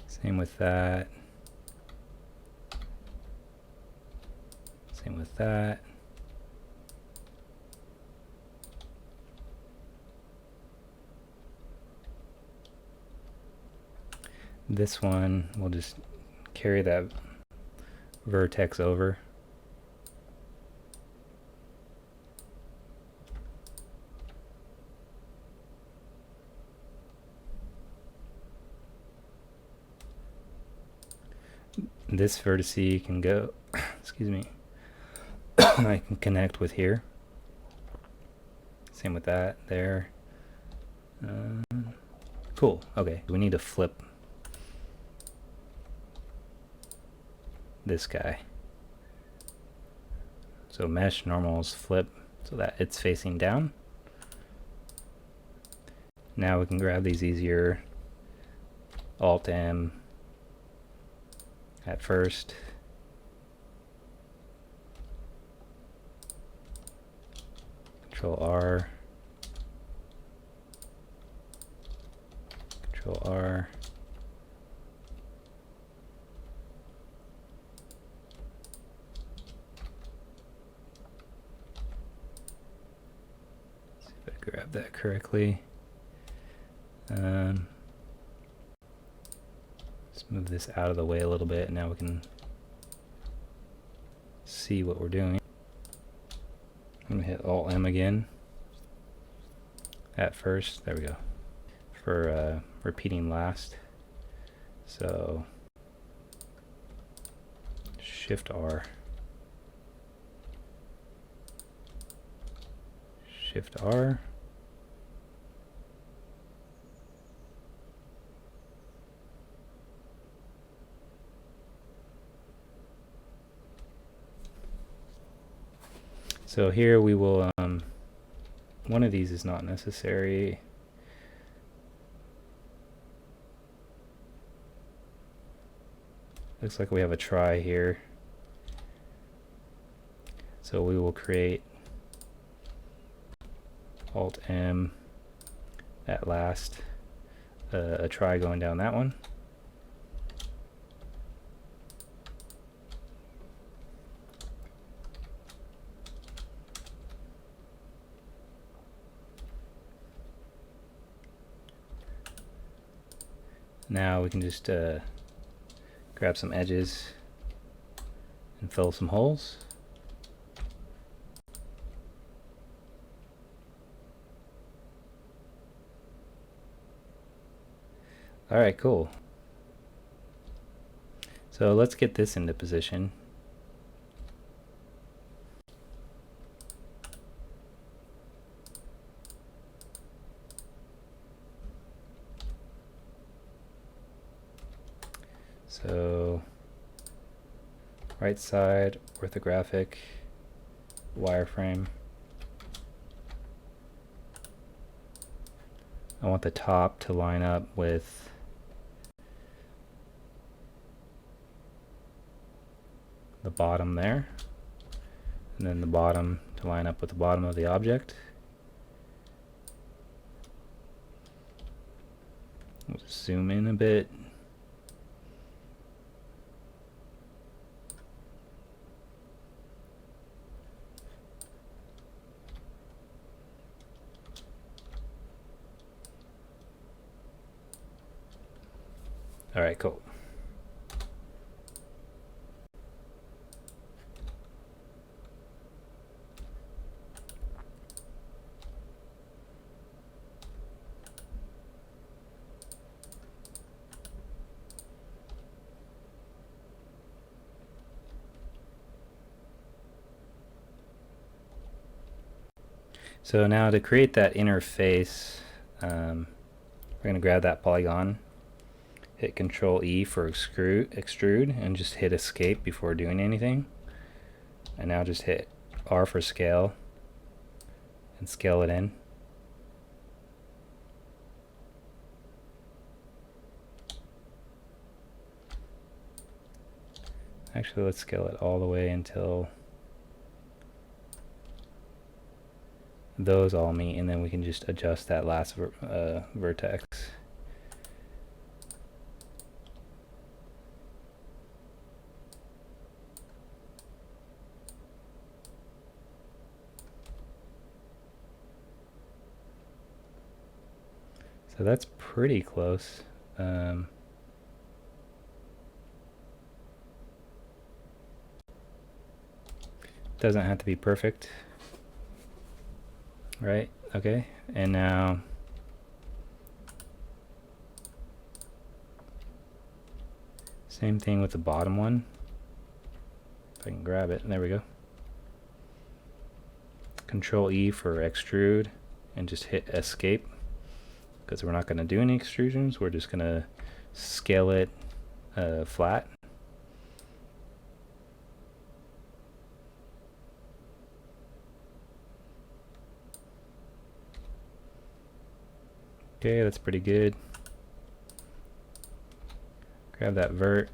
Same with that. Same with that. This one, we'll just carry that vertex over. This vertice can go, excuse me, I can connect with here. Same with that there. Cool, okay, we need to flip this guy. So mesh normals flip so that it's facing down. Now we can grab these easier. Alt M at first. Control R. Control R. See if I grab that correctly. Let's move this out of the way a little bit, and now we can see what we're doing. I'm gonna hit Alt M again at first. There we go. For repeating last. So Shift R. Shift R. So here we will, one of these is not necessary. Looks like we have a try here. So we will create Alt M at last, a try going down that one. Now we can just grab some edges and fill some holes. Alright, cool. So let's get this into position. So right side, orthographic, wireframe. I want the top to line up with the bottom there, and then the bottom to line up with the bottom of the object. We'll just zoom in a bit. All right, cool. So now to create that interface, we're going to grab that polygon, hit Control E for extrude, and just hit Escape before doing anything. And now just hit R for scale and scale it in. Actually, let's scale it all the way until those all meet, and then we can just adjust that last vertex. So that's pretty close. Doesn't have to be perfect. Right, okay, and now same thing with the bottom one. If I can grab it, and there we go. Control E for extrude and just hit Escape, because we're not going to do any extrusions, we're just going to scale it flat. Okay, that's pretty good. Grab that vert.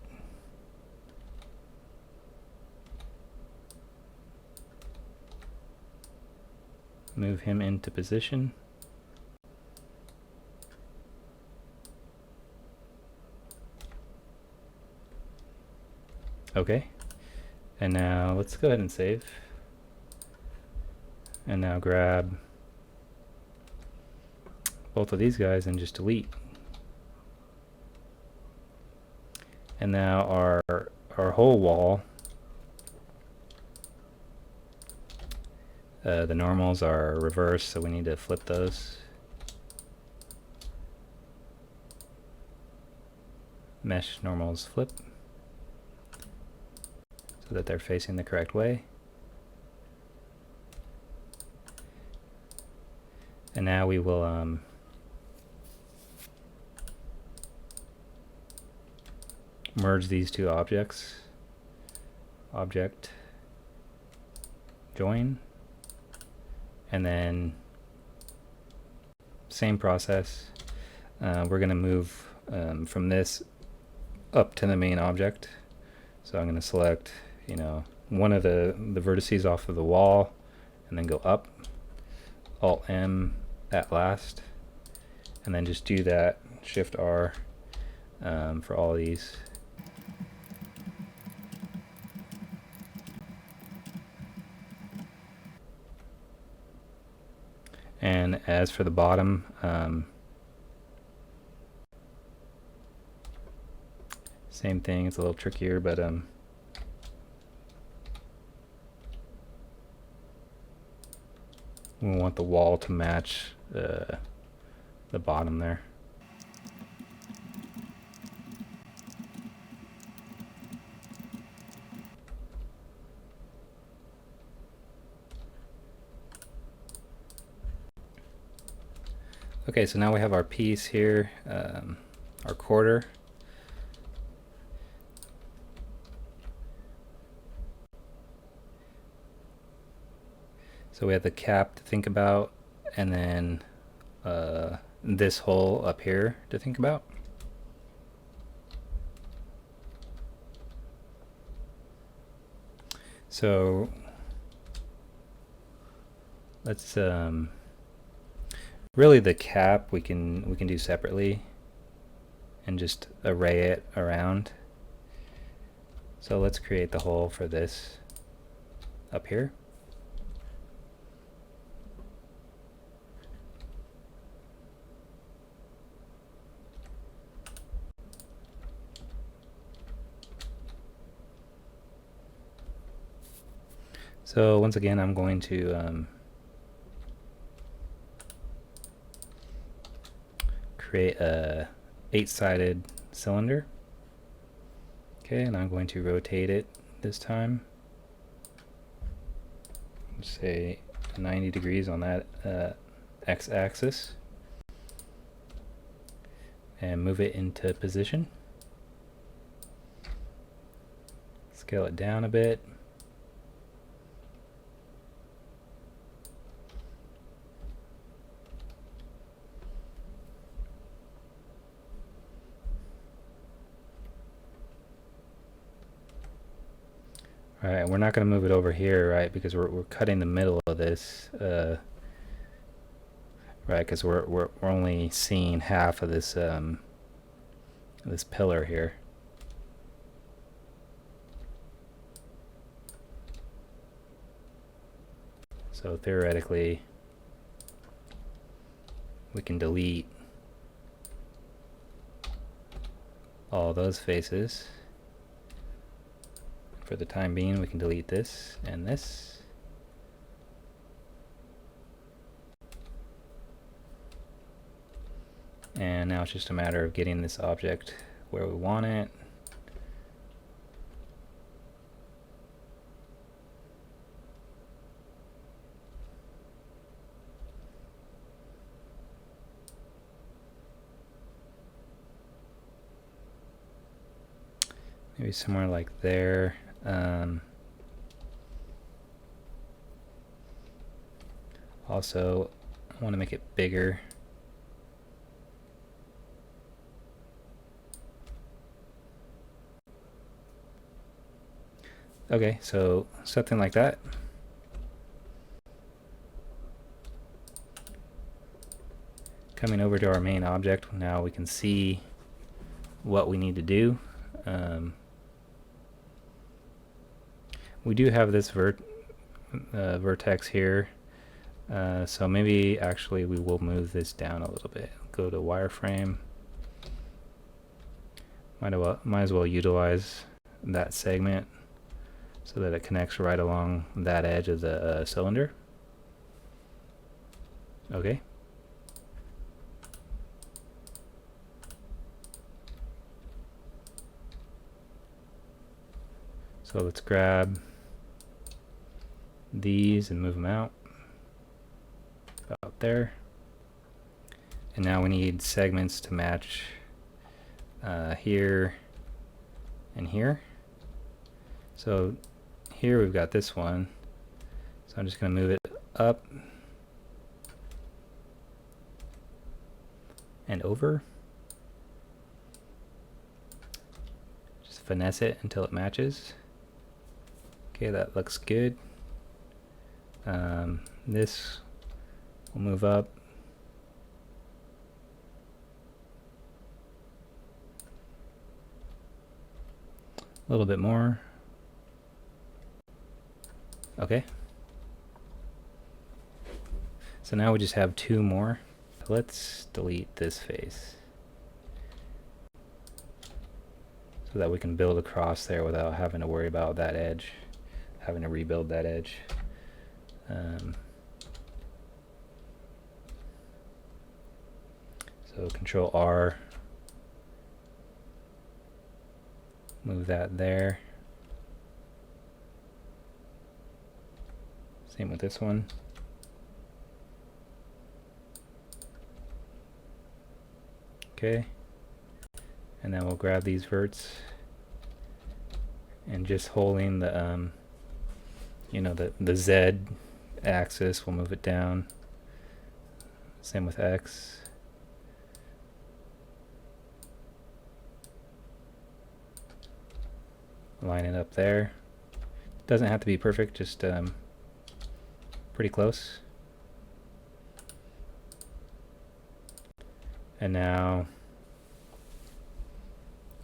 Move him into position. Okay. And now let's go ahead and save. And now grab both of these guys and just delete. And now our whole wall, the normals are reversed, so we need to flip those. Mesh normals flip so that they're facing the correct way. And now we will merge these two objects. Object, join, and then same process. We're going to move from this up to the main object. So I'm going to select, one of the vertices off of the wall, and then go up. Alt M at last, and then just do that. Shift R for all these. And as for the bottom, same thing. It's a little trickier, but we want the wall to match the bottom there. Okay, so now we have our piece here, our quarter. So we have the cap to think about, and then this hole up here to think about. So let's really the cap we can do separately and just array it around. So let's create the hole for this up here. So once again, I'm going to create a 8-sided cylinder. Okay, and I'm going to rotate it this time. Say 90 degrees on that x-axis. And move it into position. Scale it down a bit. Alright, we're not going to move it over here, right, because we're cutting the middle of this, right, because we're only seeing half of this this pillar here. So theoretically, we can delete all those faces. For the time being, we can delete this and this. And now it's just a matter of getting this object where we want it. Maybe somewhere like there. Also, I want to make it bigger. Okay, so something like that. Coming over to our main object, now we can see what we need to do. We do have this vertex here, so maybe actually we will move this down a little bit. Go to wireframe. Might as well utilize that segment so that it connects right along that edge of the cylinder. Okay. So let's grab these and move them out about there. And now we need segments to match here and here. So here we've got this one. So I'm just going to move it up and over. Just finesse it until it matches. Okay, that looks good. This will move up. A little bit more. Okay. So now we just have two more. Let's delete this face so that we can build across there without having to worry about that edge, having to rebuild that edge. So Control R, move that there. Same with this one. Okay, and then we'll grab these verts and just holding the the Z axis, we'll move it down. Same with X. Line it up there. Doesn't have to be perfect, just pretty close. And now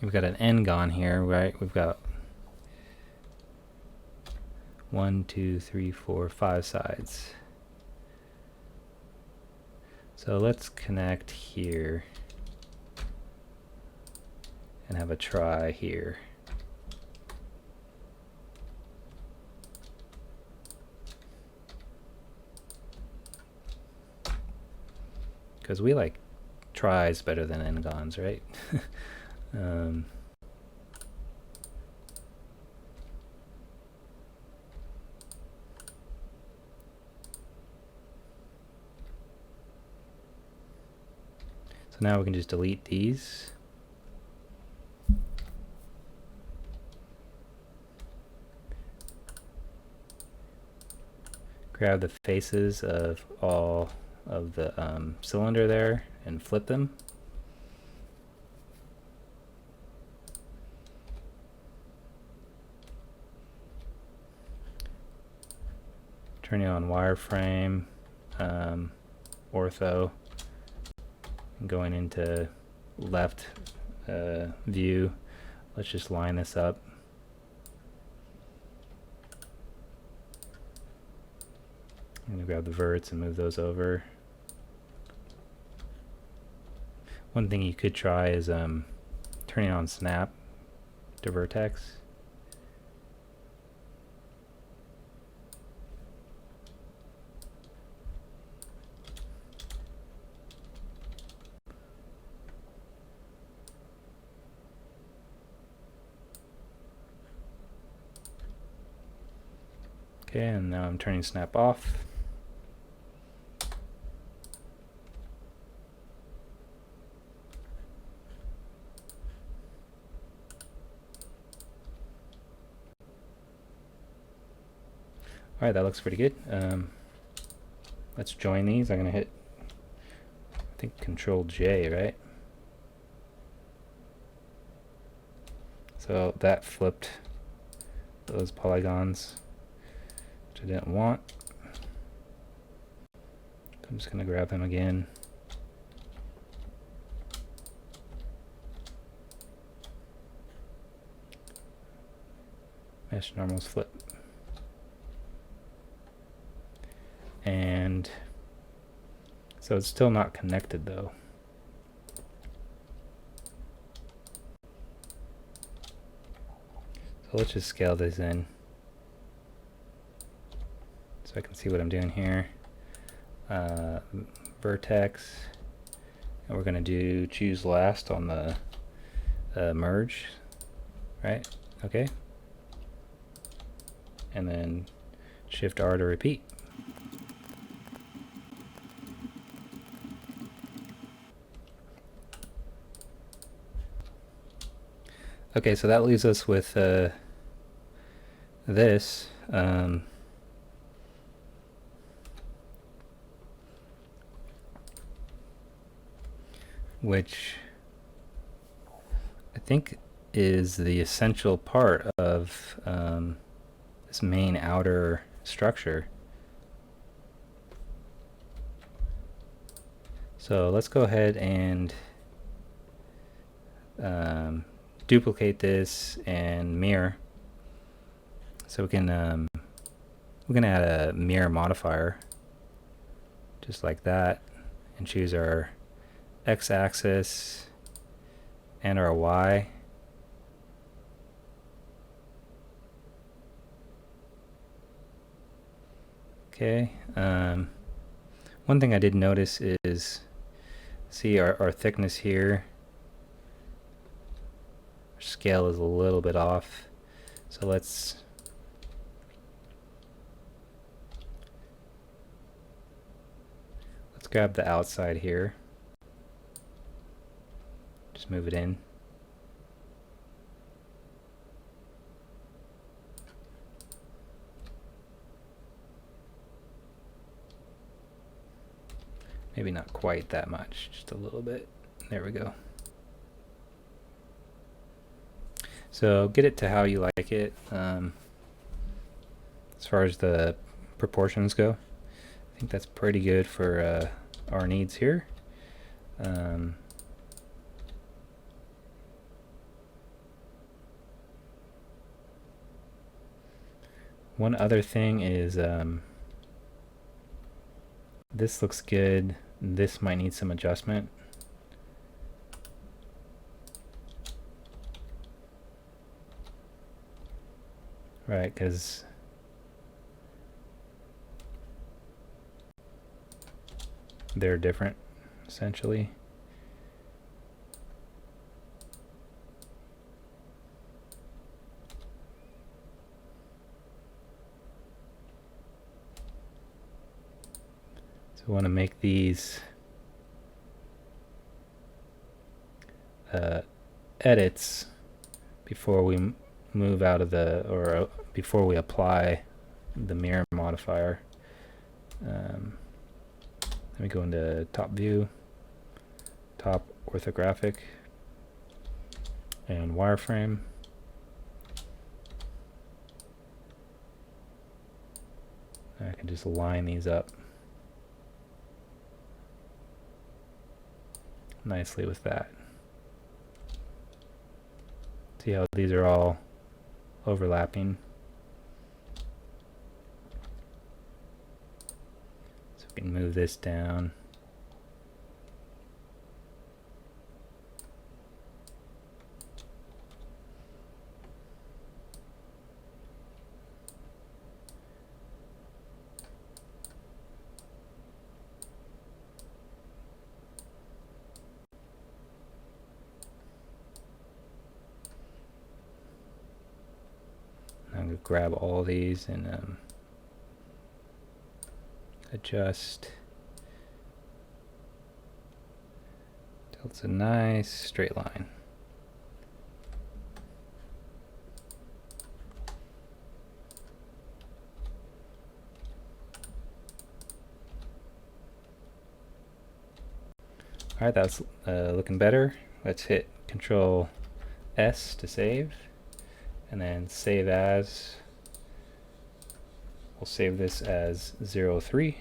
we've got an end gone here, right? We've got 1, 2, 3, 4, 5 sides. So let's connect here and have a try here. Because we like tries better than n-gons, right? So now we can just delete these. Grab the faces of all of the cylinder there and flip them. Turning on wireframe, ortho, and going into left view. Let's just line this up. I'm going to grab the verts and move those over. One thing you could try is turning on snap to vertex. Okay, and now I'm turning snap off. Alright, that looks pretty good. Let's join these. I'm going to hit, I think, Control J, right? So that flipped those polygons, which I didn't want. I'm just going to grab them again. Mesh normals flip. And so it's still not connected though. So let's just scale this in so I can see what I'm doing here. Vertex, and we're going to do choose last on the merge, right? Okay. And then Shift R to repeat. Okay, so that leaves us with this. Which I think is the essential part of this main outer structure. So let's go ahead and duplicate this and mirror. So we can we're gonna add a mirror modifier, just like that, and choose our x-axis and our y. Okay. One thing I did notice is, see our thickness here. Our scale is a little bit off. So let's grab the outside here. Just move it in. Maybe not quite that much, just a little bit. There we go. So get it to how you like it. As far as the proportions go, I think that's pretty good for our needs here. One other thing is this looks good. This might need some adjustment. Right, because they're different, essentially. So we want to make these edits before we move out of the, or before we apply the mirror modifier. Let me go into top view, top orthographic, and wireframe. I can just line these up nicely with that. See how these are all overlapping. So we can move this down. I'm going to grab all these and adjust till it's a nice straight line. Alright, that's looking better. Let's hit Control S to save. and then save as. We'll save this as 03.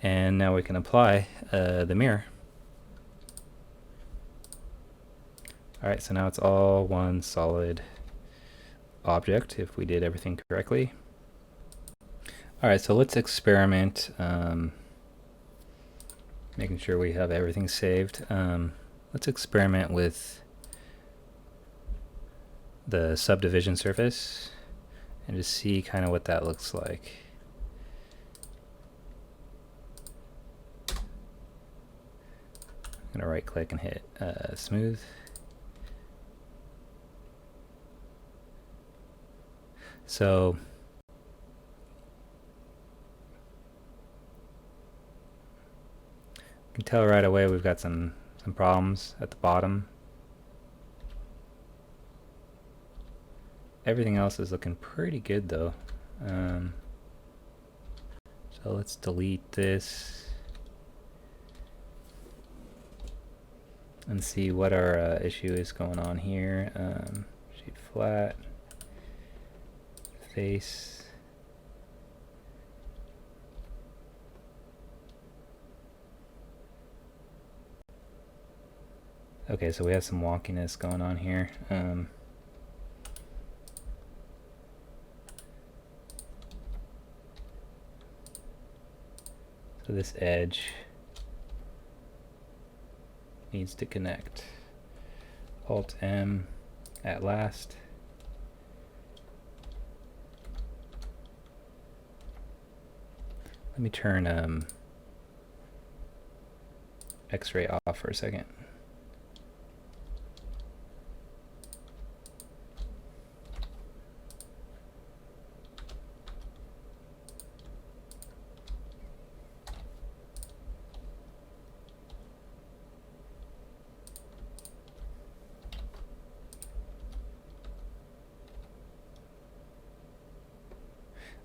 And now we can apply the mirror. Alright, so now it's all one solid object if we did everything correctly. Alright, so let's experiment making sure we have everything saved. Let's experiment with the subdivision surface and just see kind of what that looks like. I'm going to right click and hit smooth. So you can tell right away we've got some problems at the bottom. Everything else is looking pretty good though. So let's delete this and see what our issue is going on here. Sheet flat, face. Okay, so we have some wonkiness going on here. So this edge needs to connect. Alt M at last. Let me turn X-ray off for a second.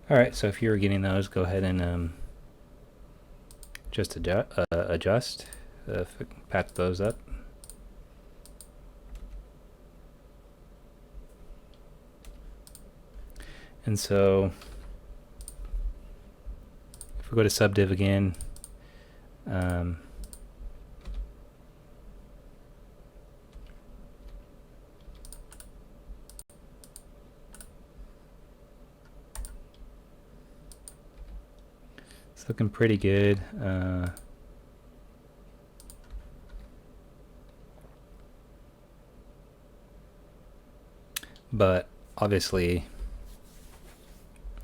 Alright, so if you were getting those, go ahead and just adjust, patch those up. And so if we go to subdiv again, it's looking pretty good. But obviously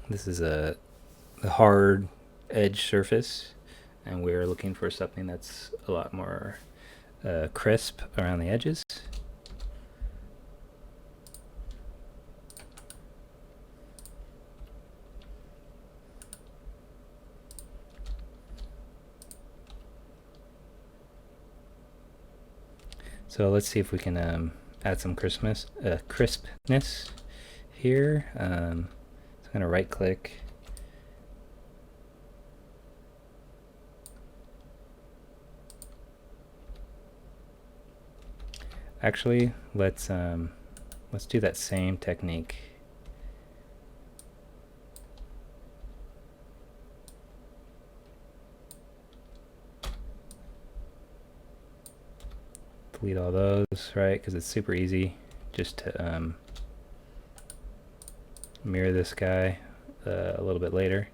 this is a hard edge surface, and we're looking for something that's a lot more crisp around the edges. So let's see if we can add some crispness here. So I'm going to right click. Actually, let's do that same technique. Delete all those, right? Because it's super easy just to mirror this guy a little bit later.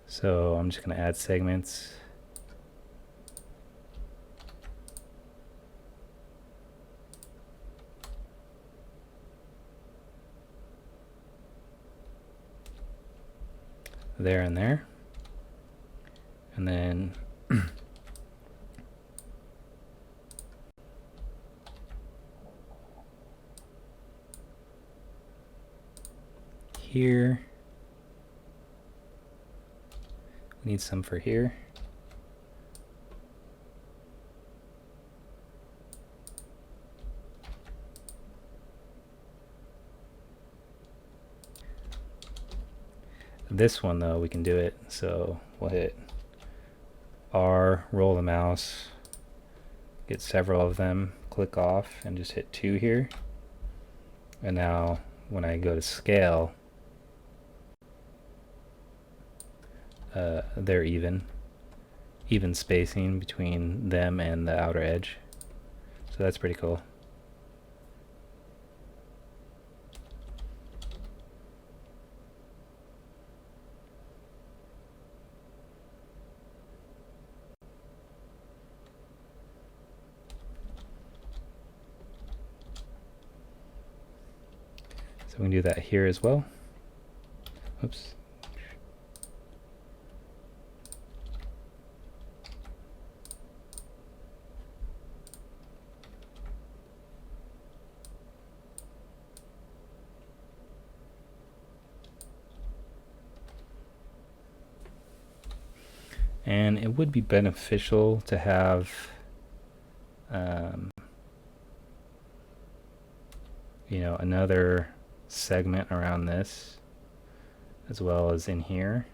So I'm just going to add segments. There and there. And then here. We need some for here. This one though, we can do it. So we'll hit R, roll the mouse, get several of them, click off, and just hit 2 here. And now when I go to scale, they're even spacing between them and the outer edge. So that's pretty cool. So we can do that here as well. Oops. And it would be beneficial to have you know, another segment around this as well as in here.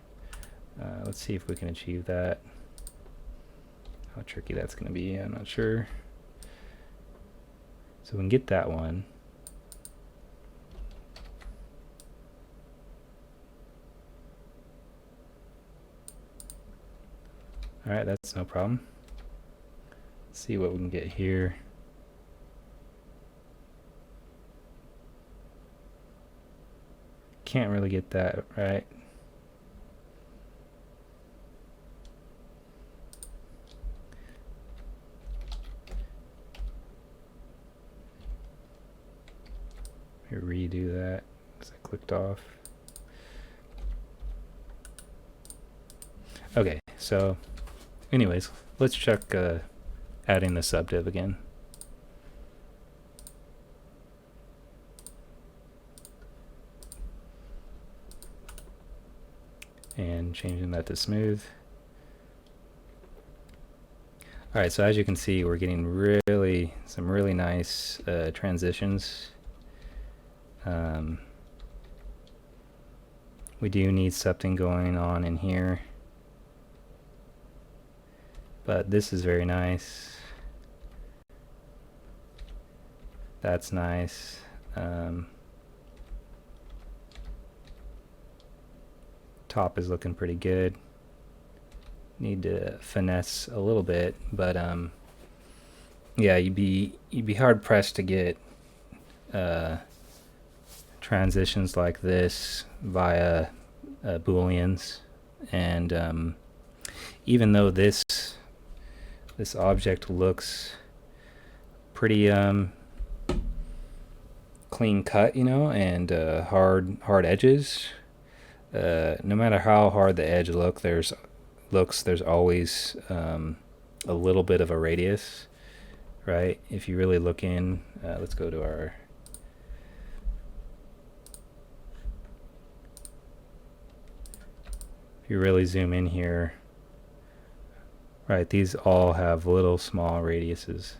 Let's see if we can achieve that. How tricky that's going to be, I'm not sure. So we can get that one. Alright, that's no problem. Let's see what we can get here. Can't really get that right. Here, redo that because I clicked off. Okay, so anyways, let's check adding the subdiv again. And changing that to smooth. Alright, so as you can see, we're getting some really nice transitions. We do need something going on in here, but this is very nice. That's nice. Top is looking pretty good. Need to finesse a little bit, but yeah, you'd be hard pressed to get transitions like this via booleans. And even though this object looks pretty clean cut, you know, and hard edges, no matter how hard the edge there's always a little bit of a radius, right? If you really look in, let's go to our if you really zoom in here, right, these all have little small radiuses.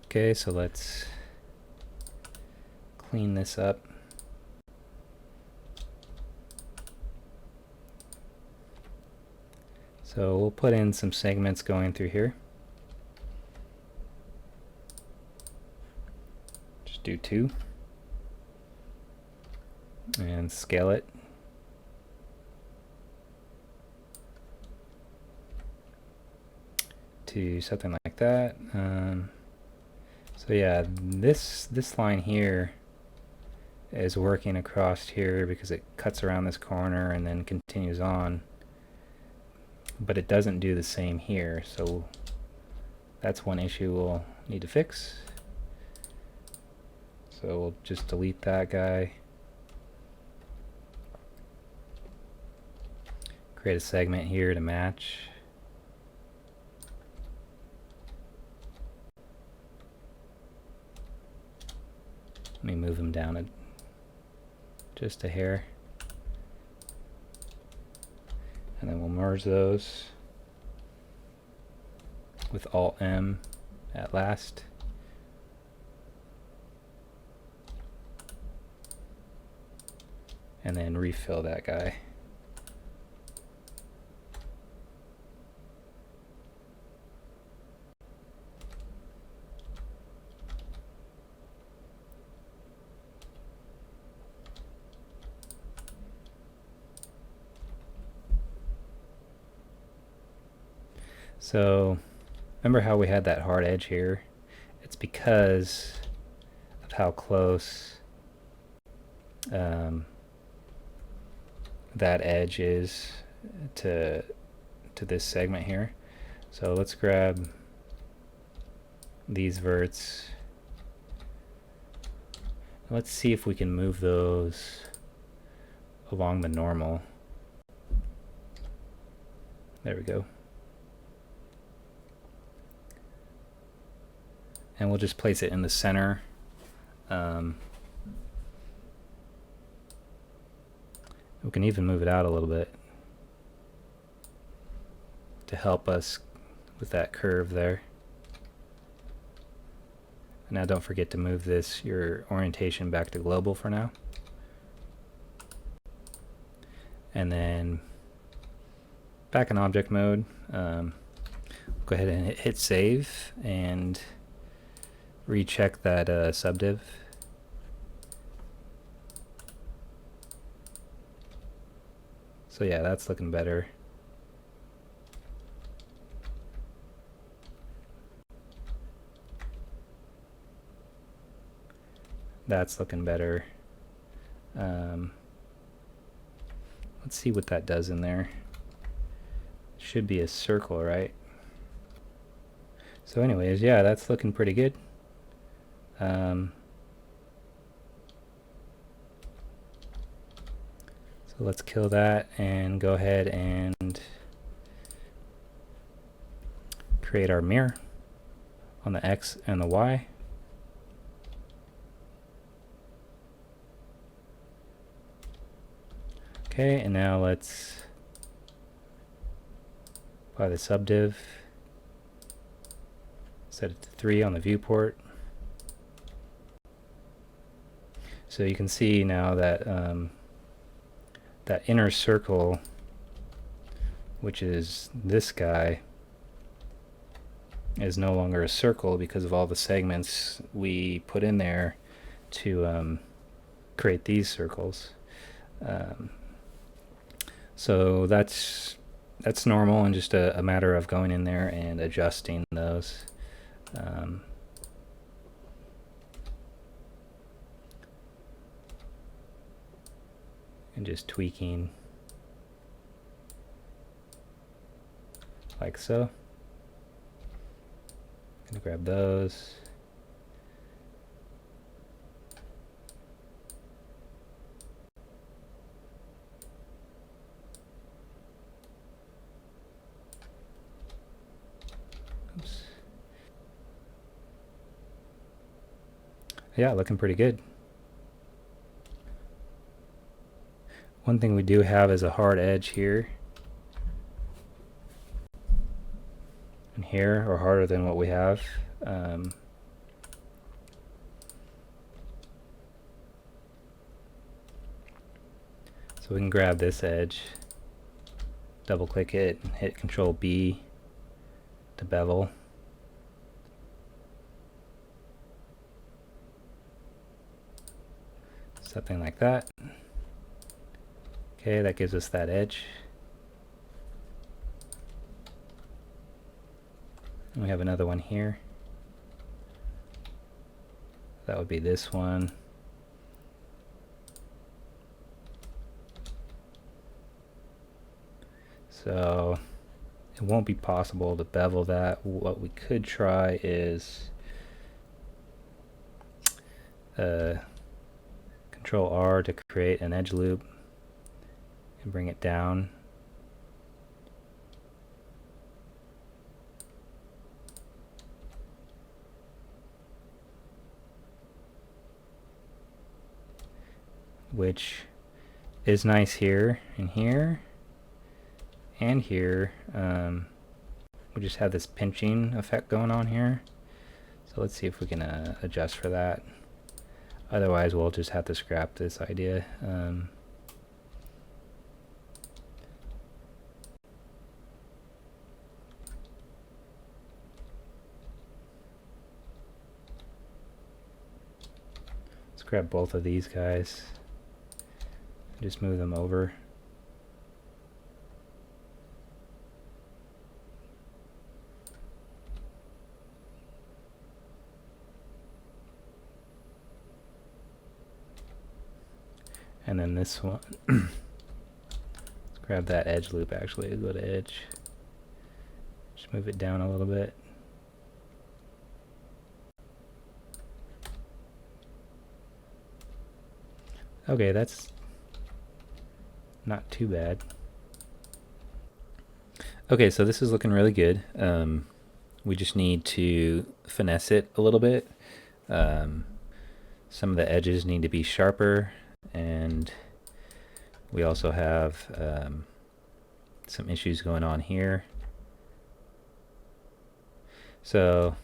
Okay, so let's clean this up. So we'll put in some segments going through here. Just do 2 and scale it. To something like that. So yeah, this line here is working across here because it cuts around this corner and then continues on, but it doesn't do the same here, so that's one issue we'll need to fix. So we'll just delete that guy, create a segment here to match. Let me move him down just a hair. And then we'll merge those with Alt-M at last. And then refill that guy. So remember how we had that hard edge here? It's because of how close that edge is to this segment here. So let's grab these verts. Let's see if we can move those along the normal. There we go. And we'll just place it in the center. We can even move it out a little bit to help us with that curve there. Now don't forget to move your orientation back to global for now. And then back in object mode, go ahead and hit save and recheck that subdiv. So yeah, that's looking better. That's looking better. Let's see what that does in there. Should be a circle, right? So anyways, yeah, that's looking pretty good. So let's kill that and go ahead and create our mirror on the X and the Y. Okay, and now let's apply the subdiv. Set it to 3 on the viewport. So you can see now that that inner circle, which is this guy, is no longer a circle because of all the segments we put in there to create these circles. So that's normal and just a matter of going in there and adjusting those. And just tweaking like so. I'm gonna grab those. Oops. Yeah, looking pretty good. One thing we do have is a hard edge here and here, or harder than what we have. So we can grab this edge, double click it, and hit Control B to bevel. Something like that. Okay, that gives us that edge. And we have another one here. That would be this one. So it won't be possible to bevel that. What we could try is Control R to create an edge loop and bring it down. Which is nice here and here, and here, we just have this pinching effect going on here. So let's see if we can adjust for that. Otherwise, we'll just have to scrap this idea. Let's grab both of these guys. Just move them over. And then this one, let's grab that edge loop actually, go to edge. Just move it down a little bit. Okay, that's not too bad. Okay, so this is looking really good. We just need to finesse it a little bit. Some of the edges need to be sharper, and we also have some issues going on here. So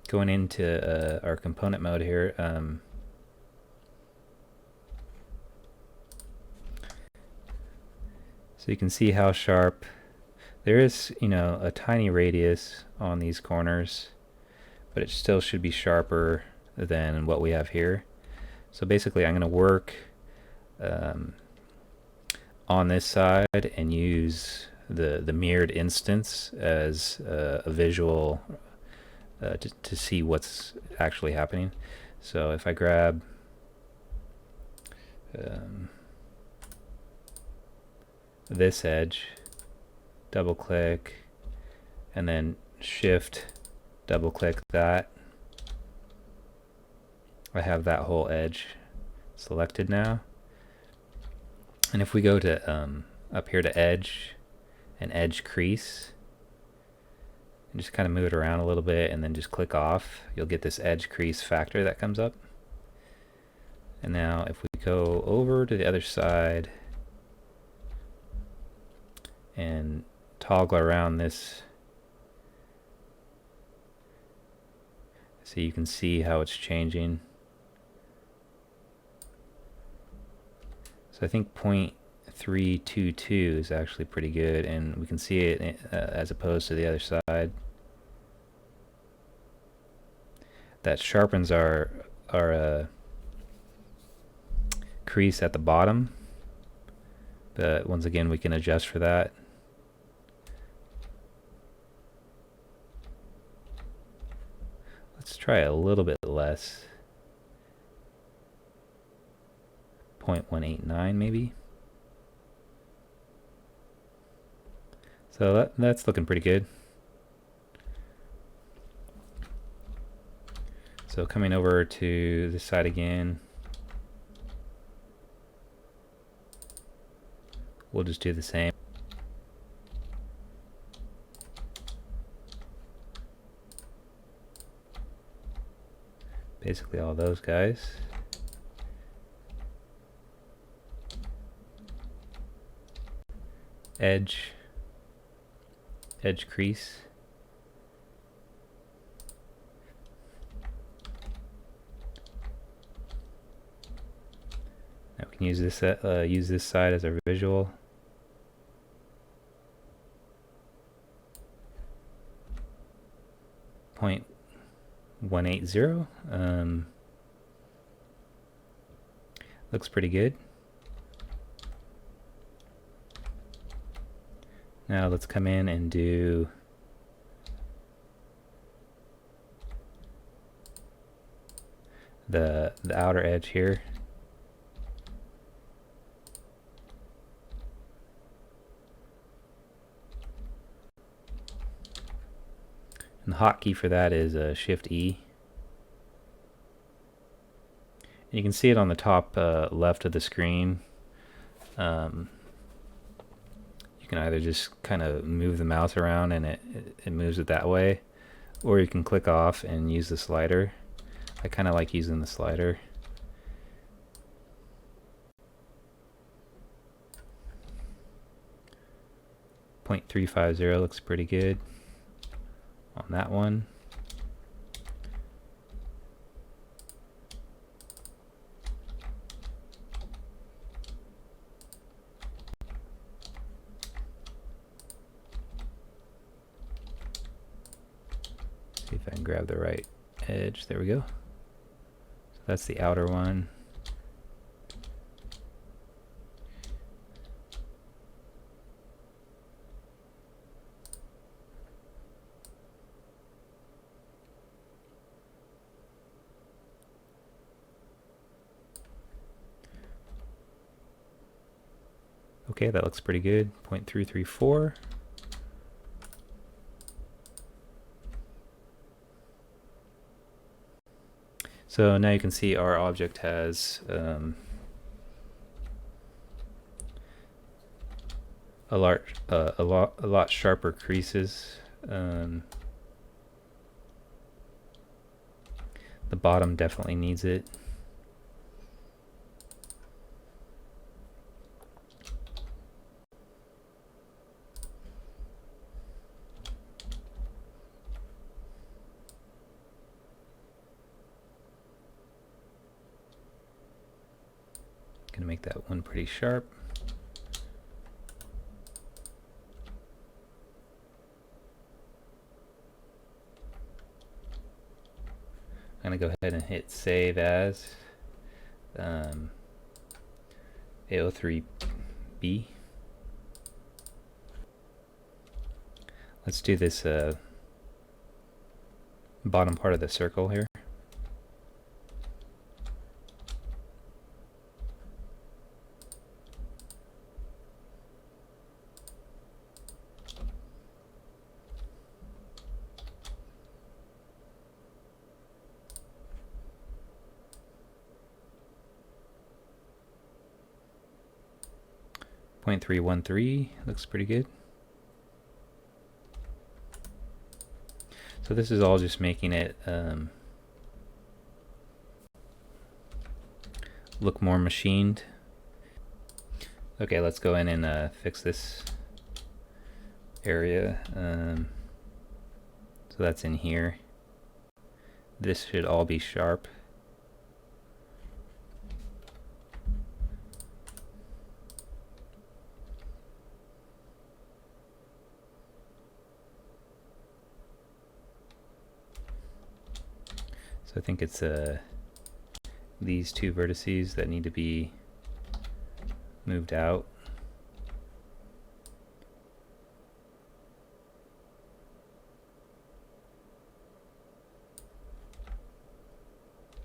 going into our component mode here, so you can see how sharp there is, you know, a tiny radius on these corners, but it still should be sharper than what we have here. So basically I'm going to work on this side and use the mirrored instance as a visual to see what's actually happening. So if I grab this edge, double click, and then shift, double click that, I have that whole edge selected now. And if we go to up here to edge and edge crease and just kind of move it around a little bit and then just click off, you'll get this edge crease factor that comes up. And now if we go over to the other side and toggle around this, so you can see how it's changing. So I think 0.322 is actually pretty good, and we can see it as opposed to the other side. That sharpens our crease at the bottom, but once again we can adjust for that. Let's try a little bit less. 0.189 maybe. So that's looking pretty good. So coming over to this side again, we'll just do the same. Basically all those guys. Edge crease. Now we can use this side as our visual. .180. Looks pretty good. Now let's come in and do the outer edge here. And the hotkey for that is Shift E. And you can see it on the top left of the screen. You can either just kind of move the mouse around and it moves it that way, or you can click off and use the slider. I kind of like using the slider. .350 looks pretty good on that one. See if I can grab the right edge. There we go. So that's the outer one. Okay, that looks pretty good. 0.334. So now you can see our object has a lot sharper creases. The bottom definitely needs it. Gonna make that one pretty sharp. I'm gonna go ahead and hit save as AO3B. Let's do this bottom part of the circle here. .313 looks pretty good. So this is all just making it look more machined. Okay, let's go in and fix this area. So that's in here. This should all be sharp. So I think it's these two vertices that need to be moved out.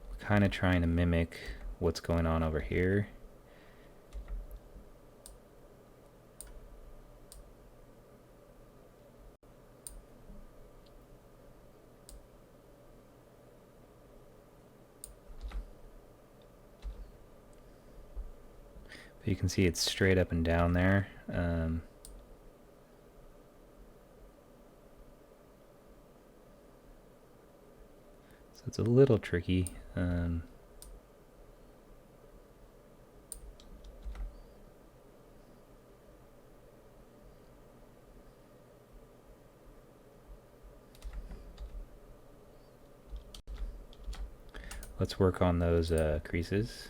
We're kind of trying to mimic what's going on over here. But you can see it's straight up and down there. So it's a little tricky. Let's work on those creases.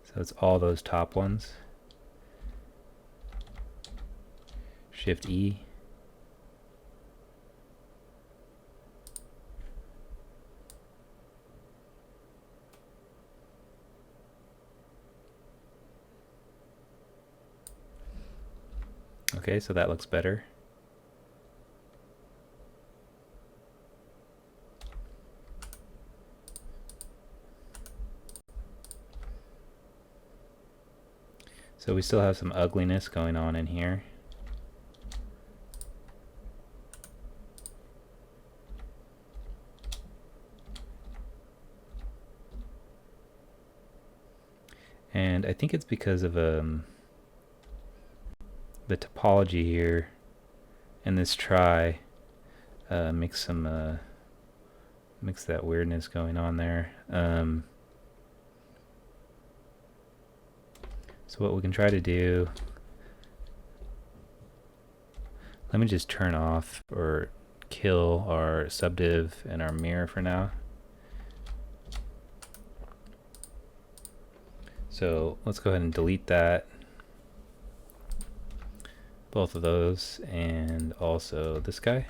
So it's all those top ones. Shift E. Okay, so that looks better. So we still have some ugliness going on in here. And And I think it's because of the topology here in this try makes that weirdness going on there. So what we can try to do, let me just turn off or kill our subdiv and our mirror for now. So let's go ahead and delete that, both of those, and also this guy.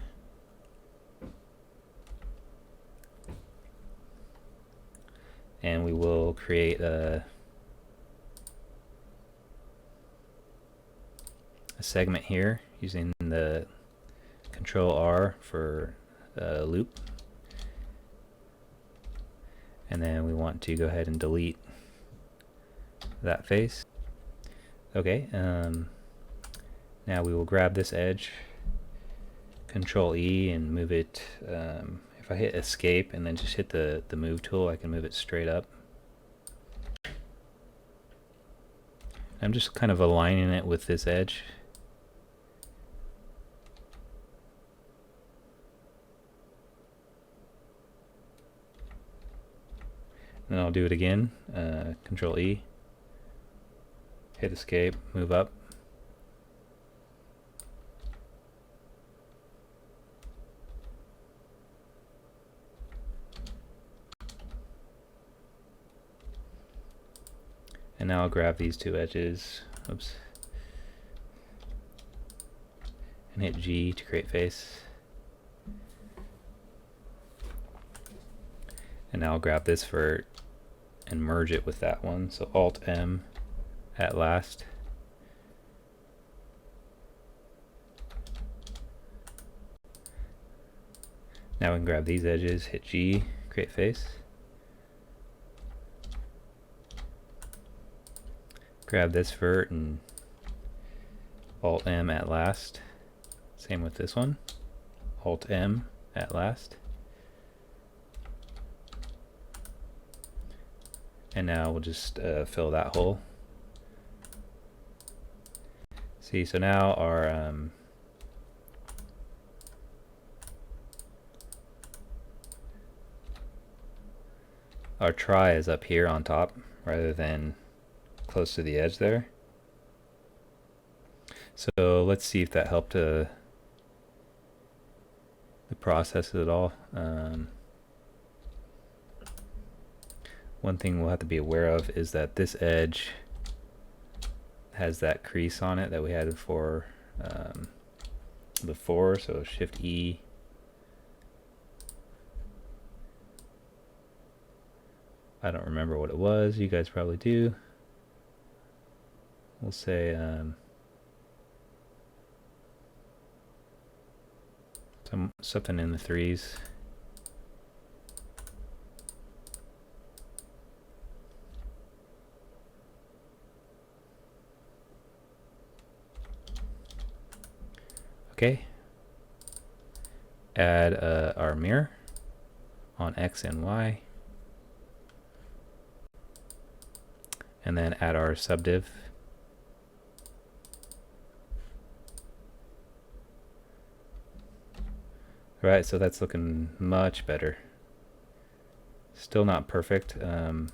And we will create a segment here using the Control R for loop. And then we want to go ahead and delete that face. Okay, now we will grab this edge, Control E, and move it. If I hit escape and then just hit the move tool, I can move it straight up. I'm just kind of aligning it with this edge. And I'll do it again, Control E, hit escape, move up. And now I'll grab these two edges, oops, and hit G to create face. And now I'll grab this vert and merge it with that one. So Alt M at last. Now we can grab these edges, hit G, create face. Grab this vert and Alt M at last. Same with this one. Alt M at last. And now we'll just fill that hole. See, so now our try is up here on top rather than close to the edge there. So let's see if that helped the process at all. One thing we'll have to be aware of is that this edge has that crease on it that we had before, so Shift E. I don't remember what it was, you guys probably do. We'll say something in the 3s. Okay. Add our mirror on X and Y. And then add our subdiv. Right, so that's looking much better. Still not perfect. Let's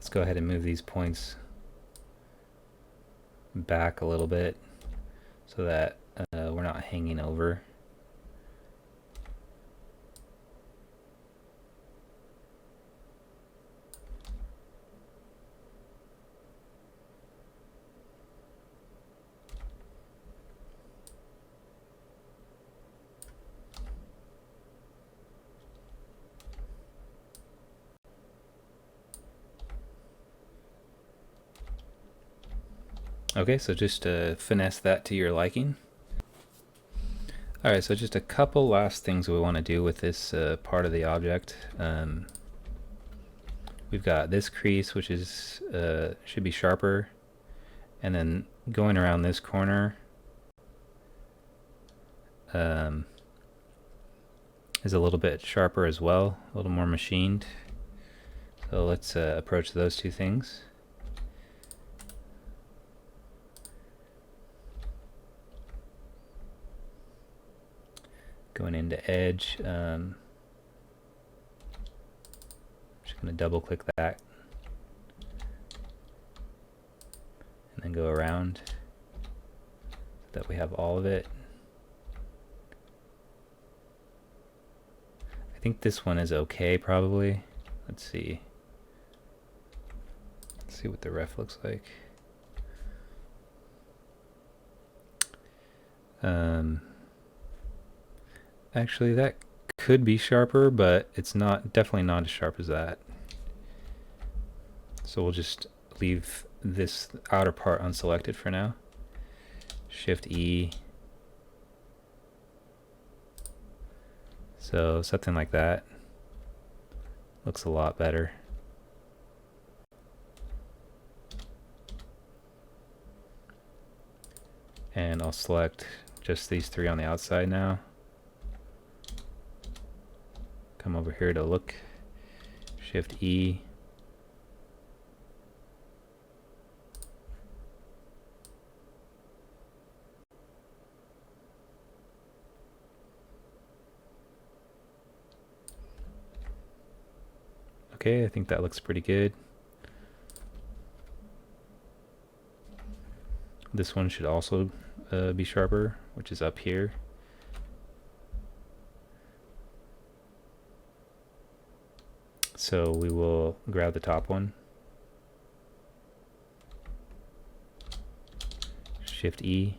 go ahead and move these points back a little bit so that we're not hanging over. Okay, so just finesse that to your liking. Alright, so just a couple last things we want to do with this part of the object. We've got this crease, which is should be sharper, and then going around this corner, is a little bit sharper as well, a little more machined. So let's approach those two things. Going into edge, just going to double click that and then go around so that we have all of it. I think this one is okay probably. Let's see. Let's see what the ref looks like. Actually, that could be sharper, but it's not, definitely not as sharp as that. So we'll just leave this outer part unselected for now. Shift E. So something like that looks a lot better. And I'll select just these three on the outside now. Come over here to look, Shift E. Okay, I think that looks pretty good. This one should also be sharper, which is up here. So we will grab the top one, Shift E.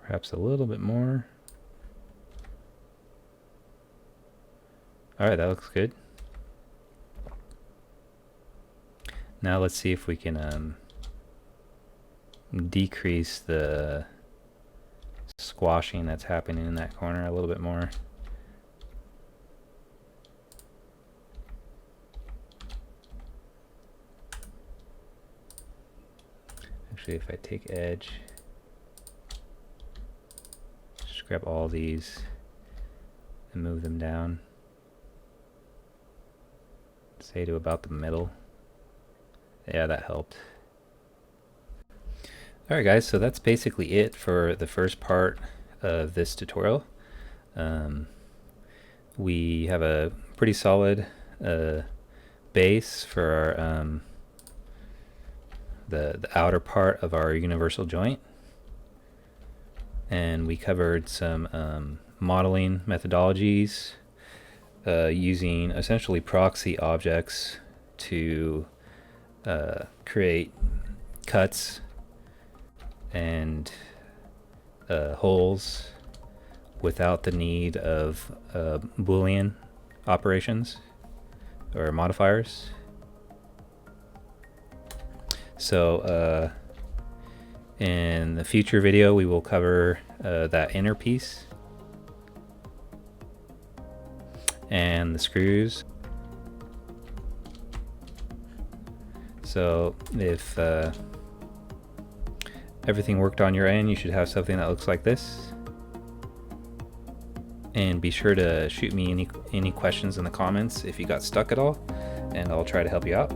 Perhaps a little bit more. Alright, that looks good. Now let's see if we can decrease the squashing that's happening in that corner a little bit more. Actually, if I take edge, just grab all these and move them down, say to about the middle. Yeah, that helped. Alright guys, so that's basically it for the first part of this tutorial. We have a pretty solid base for our, the outer part of our universal joint. And we covered some modeling methodologies using essentially proxy objects to create cuts and holes without the need of Boolean operations or modifiers. So in the future video we will cover that inner piece and the screws. So if everything worked on your end, you should have something that looks like this. And be sure to shoot me any questions in the comments if you got stuck at all, and I'll try to help you out.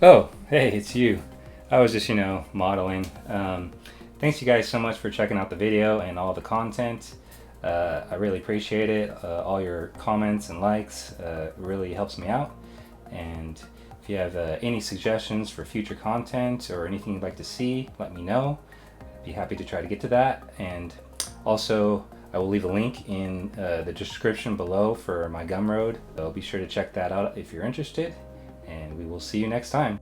Oh, hey, it's you. I was just, modeling. Thanks you guys so much for checking out the video and all the content. I really appreciate it. All your comments and likes really helps me out. And if you have any suggestions for future content or anything you'd like to see, let me know. I'd be happy to try to get to that. And also, I will leave a link in the description below for my Gumroad. So be sure to check that out if you're interested. And we will see you next time.